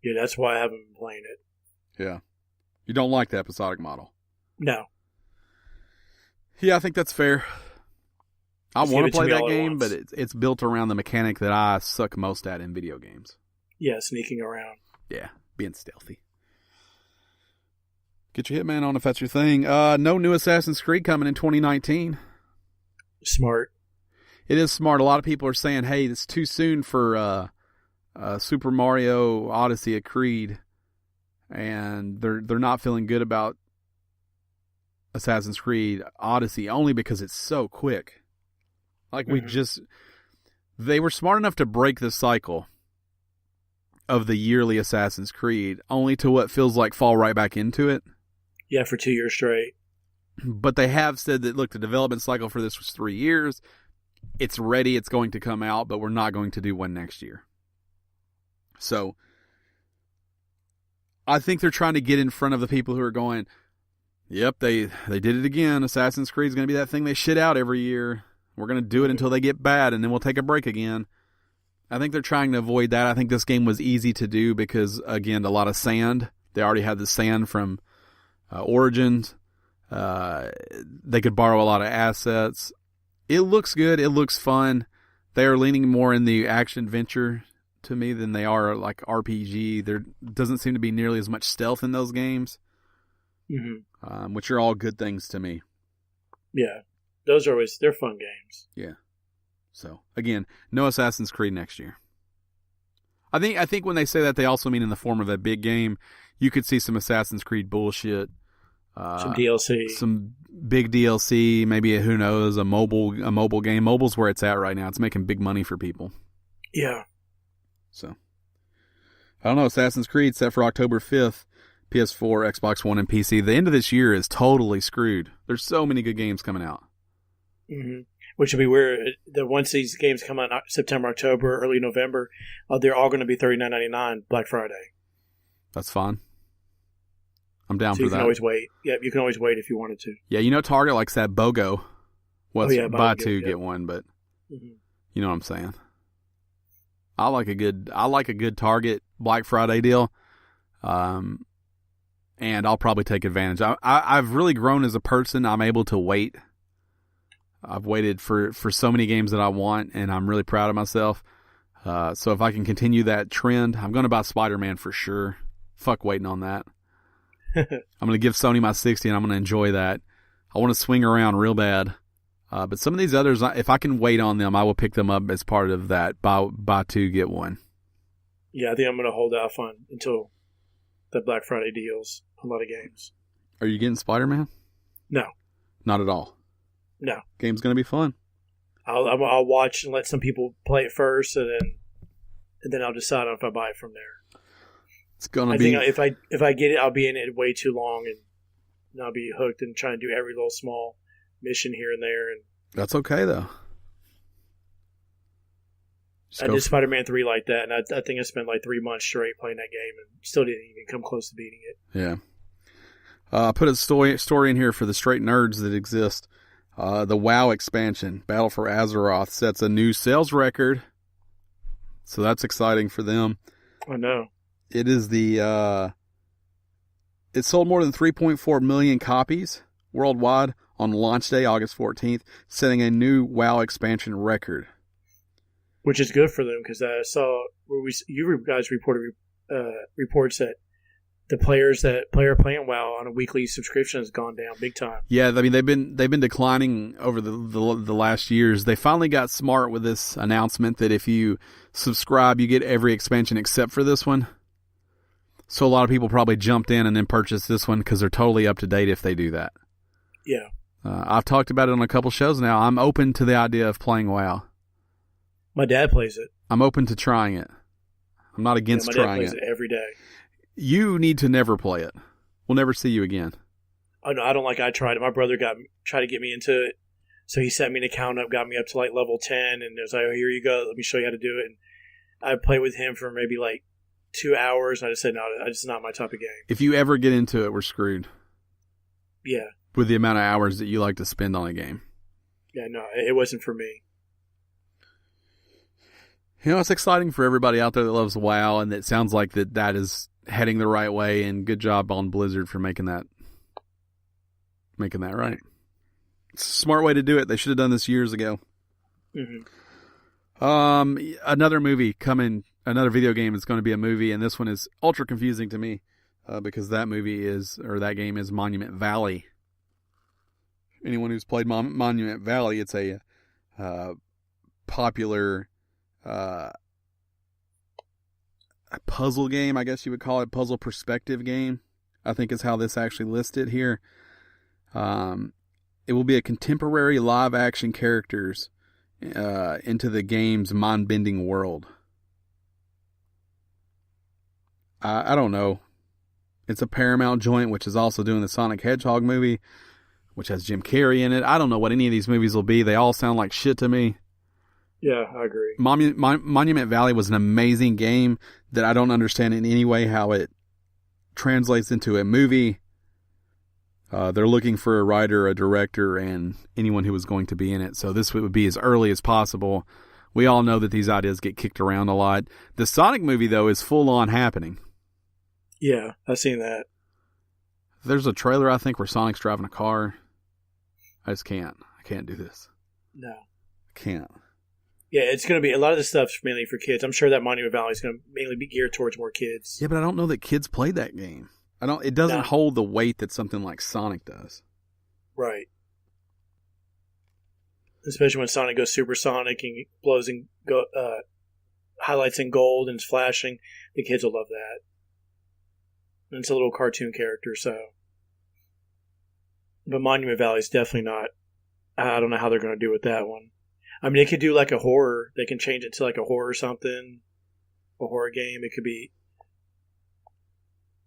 Yeah, that's why I haven't been playing it. Yeah. You don't like the episodic model? No. Yeah, I think that's fair. I want to play that game, but but it's built around the mechanic that I suck most at in video games. Yeah, sneaking around. Yeah, being stealthy. Get your Hitman on if that's your thing. No new Assassin's Creed coming in 2019. Smart. It is smart. A lot of people are saying, hey, it's too soon for Super Mario Odyssey of Creed. And they're not feeling good about Assassin's Creed Odyssey only because it's so quick. Like they were smart enough to break the cycle of the yearly Assassin's Creed, only to what feels like fall right back into it. Yeah, for 2 years straight. But they have said that, look, the development cycle for this was 3 years. It's ready, it's going to come out, but we're not going to do one next year. So, I think they're trying to get in front of the people who are going, yep, they did it again. Assassin's Creed is going to be that thing they shit out every year. We're going to do it until they get bad, and then we'll take a break again. I think they're trying to avoid that. I think this game was easy to do because, again, a lot of sand. They already had the sand from Origins. They could borrow a lot of assets. It looks good. It looks fun. They are leaning more in the action-adventure to me than they are like RPG. There doesn't seem to be nearly as much stealth in those games, which are all good things to me. Yeah. They're fun games. Yeah. So, again, no Assassin's Creed next year. I think when they say that, they also mean in the form of a big game. You could see some Assassin's Creed bullshit. Some DLC. Some big DLC, maybe, who knows, a mobile game. Mobile's where it's at right now. It's making big money for people. Yeah. So, I don't know, Assassin's Creed set for October 5th, PS4, Xbox One, and PC. The end of this year is totally screwed. There's so many good games coming out. Mm-hmm. Which would be weird. That once these games come out in September, October, early November, they're all going to be $39.99 Black Friday. That's fine. I'm down for that. You can always wait. Yeah, you can always wait if you wanted to. Yeah, you know Target likes that BOGO. Buy two, get one, but you know what I'm saying. I like a good Target Black Friday deal. And I'll probably take advantage. I've really grown as a person. I'm able to wait. I've waited for so many games that I want, and I'm really proud of myself. So if I can continue that trend, I'm going to buy Spider-Man for sure. Fuck waiting on that. I'm going to give Sony my 60, and I'm going to enjoy that. I want to swing around real bad. But some of these others, if I can wait on them, I will pick them up as part of that buy two, get one. Yeah, I think I'm going to hold off on until the Black Friday deals on a lot of games. Are you getting Spider-Man? No. Not at all? No. Game's going to be fun. I'll watch and let some people play it first, and then I'll decide on if I buy it from there. It's going to be... I think if I get it, I'll be in it way too long, and I'll be hooked and trying to do every little small mission here and there. And that's okay, though. I did Spider-Man 3 like that, and I think I spent like 3 months straight playing that game and still didn't even come close to beating it. Yeah. I put a story in here for the straight nerds that exist. The WoW expansion, Battle for Azeroth, sets a new sales record. So that's exciting for them. I know. It is it sold more than 3.4 million copies worldwide on launch day, August 14th, setting a new WoW expansion record. Which is good for them, because I saw you guys reported reports that the player playing WoW on a weekly subscription has gone down big time. Yeah, I mean they've been declining over the last years. They finally got smart with this announcement that if you subscribe, you get every expansion except for this one. So a lot of people probably jumped in and then purchased this one because they're totally up to date if they do that. Yeah. I've talked about it on a couple shows now. I'm open to the idea of playing WoW. My dad plays it. I'm open to trying it. I'm not against trying it. My dad plays it every day. You need to never play it. We'll never see you again. Oh no, I don't like I tried it. My brother tried to get me into it. So he set me an account up, got me up to like level 10, and it was like, oh, here you go. Let me show you how to do it. And I played with him for maybe like 2 hours, and I just said, no, it's not my type of game. If you ever get into it, we're screwed. Yeah. With the amount of hours that you like to spend on a game. Yeah, no, it wasn't for me. You know, it's exciting for everybody out there that loves WoW, and it sounds like that is heading the right way, and good job on Blizzard for making that right. It's a smart way to do it. They should have done this years ago. Mm-hmm. Another movie coming, another video game is going to be a movie, and this one is ultra confusing to me because that game is Monument Valley. Anyone who's played Monument Valley, it's a popular a puzzle game, I guess you would call it, puzzle perspective game, I think is how this actually listed here. It will be a contemporary live action characters into the game's mind-bending world. I don't know. It's a Paramount joint, which is also doing the Sonic Hedgehog movie, which has Jim Carrey in it. I don't know what any of these movies will be. They all sound like shit to me. Yeah, I agree. Monument Valley was an amazing game that I don't understand in any way how it translates into a movie. They're looking for a writer, a director, and anyone who was going to be in it. So this would be as early as possible. We all know that these ideas get kicked around a lot. The Sonic movie, though, is full on happening. Yeah, I've seen that. There's a trailer, I think, where Sonic's driving a car. I just can't. I can't do this. No. I can't. Yeah, it's going to be, a lot of this stuff's mainly for kids. I'm sure that Monument Valley is going to mainly be geared towards more kids. Yeah, but I don't know that kids play that game. It doesn't hold the weight that something like Sonic does. Right. Especially when Sonic goes supersonic and blows and highlights in gold and is flashing. The kids will love that. And it's a little cartoon character, so. But Monument Valley is definitely not. I don't know how they're going to do with that one. I mean, they could do like a horror. They can change it to like a horror or something. A horror game. It could be.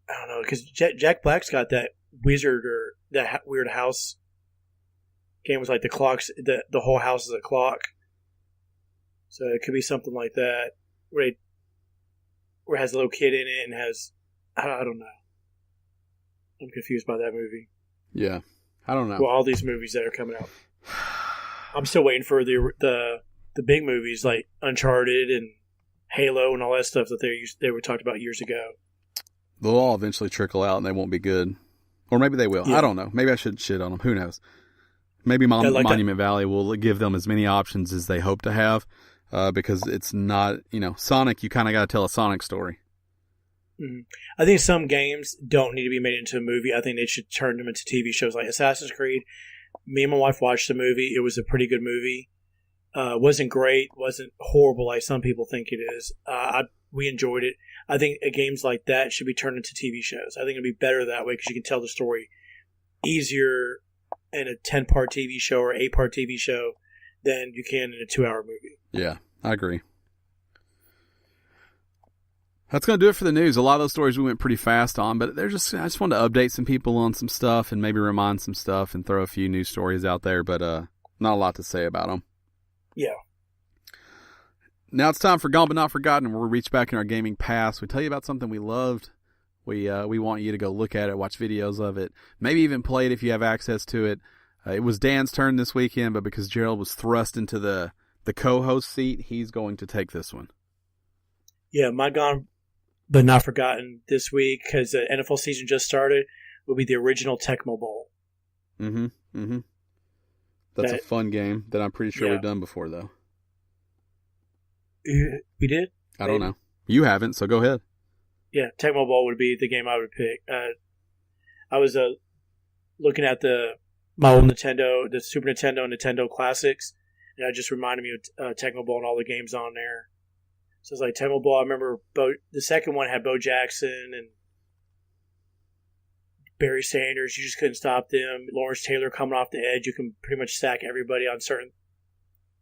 I don't know, because Jack Black's got that wizard or that weird house game with like the clocks. The whole house is a clock. So it could be something like that where it has a little kid in it and has. I don't know. I'm confused by that movie. Yeah, I don't know. Well, all these movies that are coming out. I'm still waiting for the big movies like Uncharted and Halo and all that stuff that they were talked about years ago. They'll all eventually trickle out and they won't be good. Or maybe they will. Yeah. I don't know. Maybe I shouldn't shit on them. Who knows? Maybe like Monument Valley will give them as many options as they hope to have, because it's not, Sonic, you kind of got to tell a Sonic story. Mm-hmm. I think some games don't need to be made into a movie. I think they should turn them into TV shows like Assassin's Creed. Me and my wife watched the movie. It was a pretty good movie. Wasn't great, wasn't horrible like some people think it is. We enjoyed it. I think games like that should be turned into TV shows. I think it'd be better that way because you can tell the story easier in a 10-part TV show or 8-part TV show than you can in a 2-hour movie. Yeah, I agree. That's going to do it for the news. A lot of those stories we went pretty fast on, but I just wanted to update some people on some stuff and maybe remind some stuff and throw a few news stories out there, but not a lot to say about them. Yeah. Now it's time for Gone But Not Forgotten, where we reach back in our gaming past. We tell you about something we loved. We want you to go look at it, watch videos of it, maybe even play it if you have access to it. It was Dan's turn this weekend, but because Gerald was thrust into the co-host seat, he's going to take this one. Yeah, my Gone But Not Forgotten this week, because the NFL season just started, will be the original Tecmo Bowl. Mm-hmm. That's a fun game that I'm pretty sure we've done before, though. We did? I don't know. You haven't, so go ahead. Yeah, Tecmo Bowl would be the game I would pick. I was looking at my old Nintendo, the Super Nintendo and Nintendo Classics, and it just reminded me of Tecmo Bowl and all the games on there. So it's like Tecmo Bowl. I remember the second one had Bo Jackson and Barry Sanders. You just couldn't stop them. Lawrence Taylor coming off the edge. You can pretty much stack everybody on certain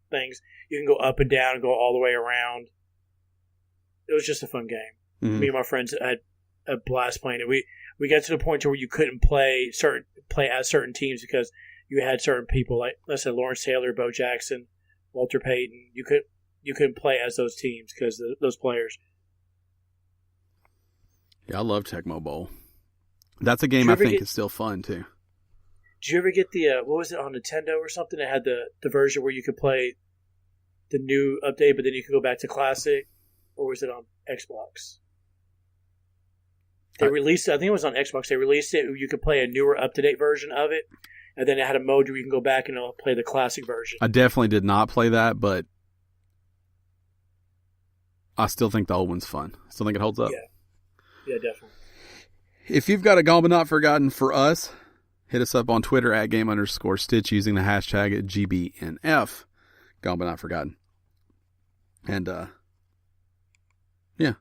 things. You can go up and down and go all the way around. It was just a fun game. Mm-hmm. Me and my friends had a blast playing it. We got to the point where you couldn't play as certain teams because you had certain people like, let's say, Lawrence Taylor, Bo Jackson, Walter Payton. You couldn't play as those teams because of those players. Yeah, I love Tecmo Bowl. That's a game I think is still fun too. Did you ever get the what was it on Nintendo or something? It had the version where you could play the new update, but then you could go back to classic, or was it on Xbox? They released it. I think it was on Xbox. They released it. You could play a newer, up-to-date version of it, and then it had a mode where you can go back and play the classic version. I definitely did not play that, but I still think the old one's fun. I still think it holds up. Yeah, definitely. If you've got a Gone But Not Forgotten for us, hit us up on Twitter at @game_stitch using the hashtag at GBNF. Gone But Not Forgotten. And, yeah.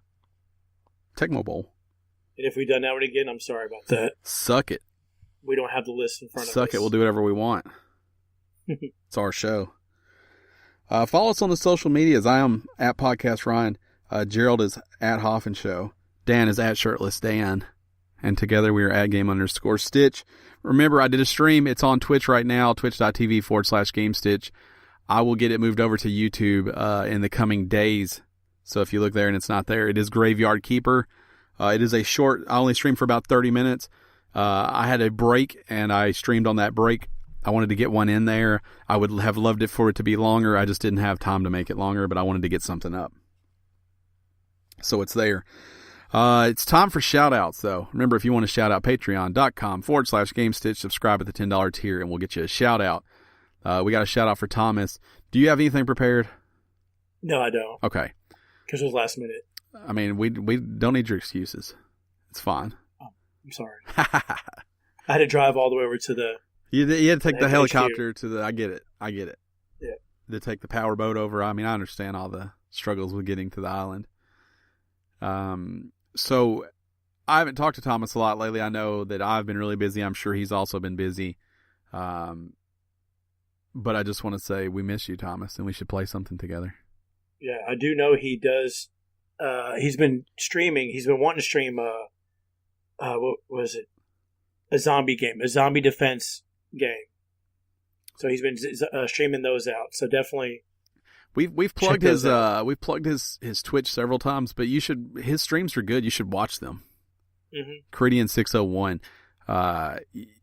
Tecmo Bowl. And if we've done that one again, I'm sorry about that. Suck it. We don't have the list in front of us. Suck it. We'll do whatever we want. It's our show. Follow us on the social medias. I am at Podcast Ryan. Gerald is at Hoffman Show. Dan is at Shirtless Dan. And together we are at @game_stitch. Remember, I did a stream. It's on Twitch right now, twitch.tv/Gamestitch. I will get it moved over to YouTube in the coming days. So if you look there and it's not there, it is Graveyard Keeper. It is a short, I only streamed for about 30 minutes. I had a break and I streamed on that break. I wanted to get one in there. I would have loved it for it to be longer. I just didn't have time to make it longer, but I wanted to get something up. So it's there. It's time for shout outs though. Remember, if you want to shout out, patreon.com/Gamestitch, subscribe at the $10 tier and we'll get you a shout out. We got a shout out for Thomas. Do you have anything prepared? No, I don't. Okay. Because it was last minute. I mean, we don't need your excuses. It's fine. Oh, I'm sorry. I had to drive all the way over to the... You had to take the helicopter to the... I get it. Yeah. To take the power boat over. I mean, I understand all the struggles with getting to the island. So I haven't talked to Thomas a lot lately. I know that I've been really busy. I'm sure he's also been busy. But I just want to say we miss you, Thomas, and we should play something together. Yeah, I do know he does. He's been streaming. He's been wanting to stream. What was it? A zombie game, a zombie defense game. So he's been streaming those out. So definitely, we've plugged his Twitch several times, but his streams are good. You should watch them. Mm-hmm. Caridian 601.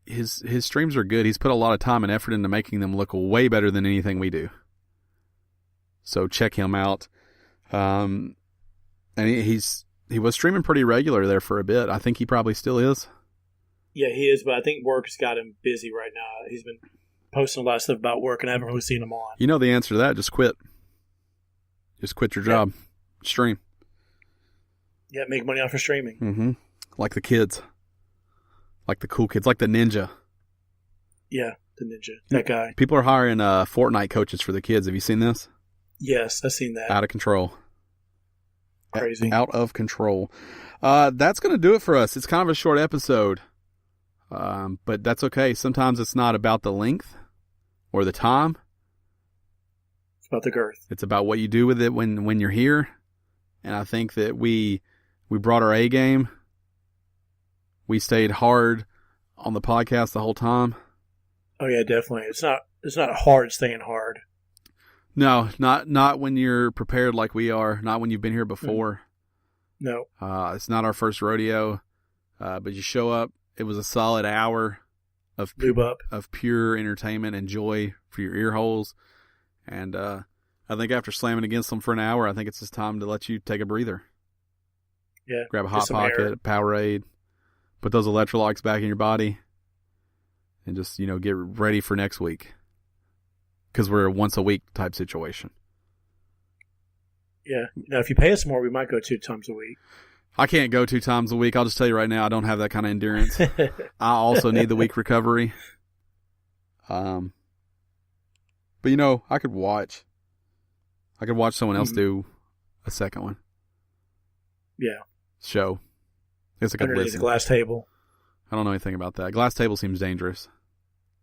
His streams are good. He's put a lot of time and effort into making them look way better than anything we do. So check him out. And he was streaming pretty regular there for a bit. I think he probably still is. Yeah, he is, but I think work has got him busy right now. He's been posting a lot of stuff about work, and I haven't really seen them on. You know the answer to that. Just quit. Just quit your job. Stream. Yeah, make money off of streaming. Mm-hmm. Like the kids. Like the cool kids. Like the ninja. Yeah, the ninja. That guy. People are hiring Fortnite coaches for the kids. Have you seen this? Yes, I've seen that. Out of control. Crazy. Out of control. That's going to do it for us. It's kind of a short episode. But that's okay. Sometimes it's not about the length or the time. It's about the girth. It's about what you do with it when you're here. And I think that we brought our A game. We stayed hard on the podcast the whole time. Oh yeah, definitely. It's not hard staying hard. No, not when you're prepared like we are. Not when you've been here before. No. It's not our first rodeo. But you show up. It was a solid hour of pure entertainment and joy for your ear holes. And I think after slamming against them for an hour, I think it's just time to let you take a breather. Yeah. Grab a Hot Pocket, a Powerade, put those electrolytes back in your body, and just, get ready for next week. Because we're a once a week type situation. Yeah. Now, if you pay us more, we might go 2 times a week. I can't go 2 times a week. I'll just tell you right now, I don't have that kind of endurance. I also need the week recovery. But I could watch someone else do a second one. Yeah. Show. I guess I could underneath listen. the glass table. I don't know anything about that. Glass table seems dangerous.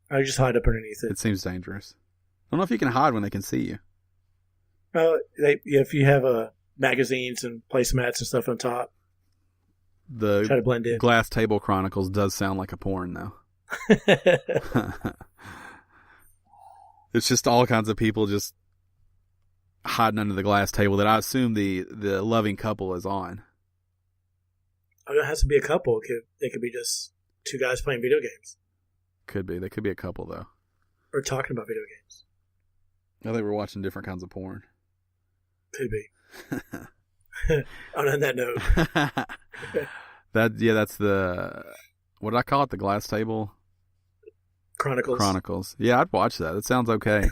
I just hide up underneath it. It seems dangerous. I don't know if you can hide when they can see you. If you have magazines and placemats and stuff on top, the try to blend in. Glass Table Chronicles does sound like a porn, though. It's just all kinds of people just hiding under the glass table that I assume the loving couple is on. Oh, it has to be a couple. It could be just 2 guys playing video games. Could be. They could be a couple, though. Or talking about video games. I think we're watching different kinds of porn. Could be. On that note. That's the... What did I call it? The Glass Table? Chronicles. Yeah, I'd watch that. It sounds okay.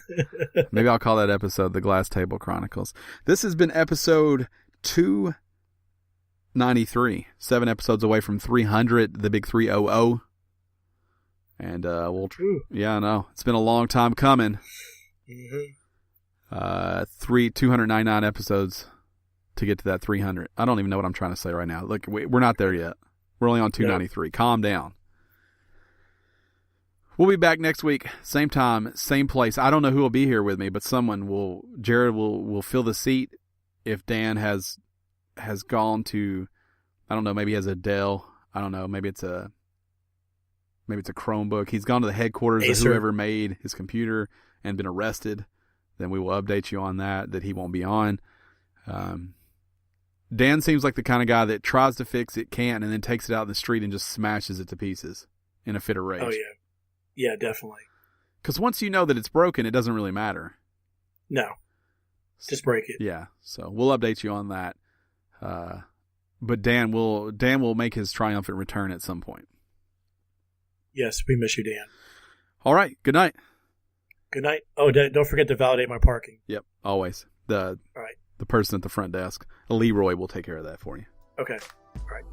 Maybe I'll call that episode The Glass Table Chronicles. This has been episode 293. 7 episodes away from 300, the big 300. And yeah, I know. It's been a long time coming. Mm-hmm. 299 episodes to get to that 300. I don't even know what I'm trying to say right now. Look, we're not there yet. We're only on 293. Yep. Calm down. We'll be back next week, same time, same place. I don't know who will be here with me, but Jared will fill the seat if Dan has gone to, I don't know, maybe he has a Dell. I don't know, maybe it's a Chromebook. He's gone to the headquarters of whoever made his computer and been arrested. Then we will update you on that he won't be on. Dan seems like the kind of guy that tries to fix it, can't, and then takes it out in the street and just smashes it to pieces in a fit of rage. Oh, yeah. Yeah, definitely. Because once you know that it's broken, it doesn't really matter. No. Just break it. Yeah. So we'll update you on that. But Dan will make his triumphant return at some point. Yes, we miss you, Dan. All right. Good night. Good night. Oh, don't forget to validate my parking. Yep. Always. All right. The person at the front desk, Leroy, will take care of that for you. Okay. All right.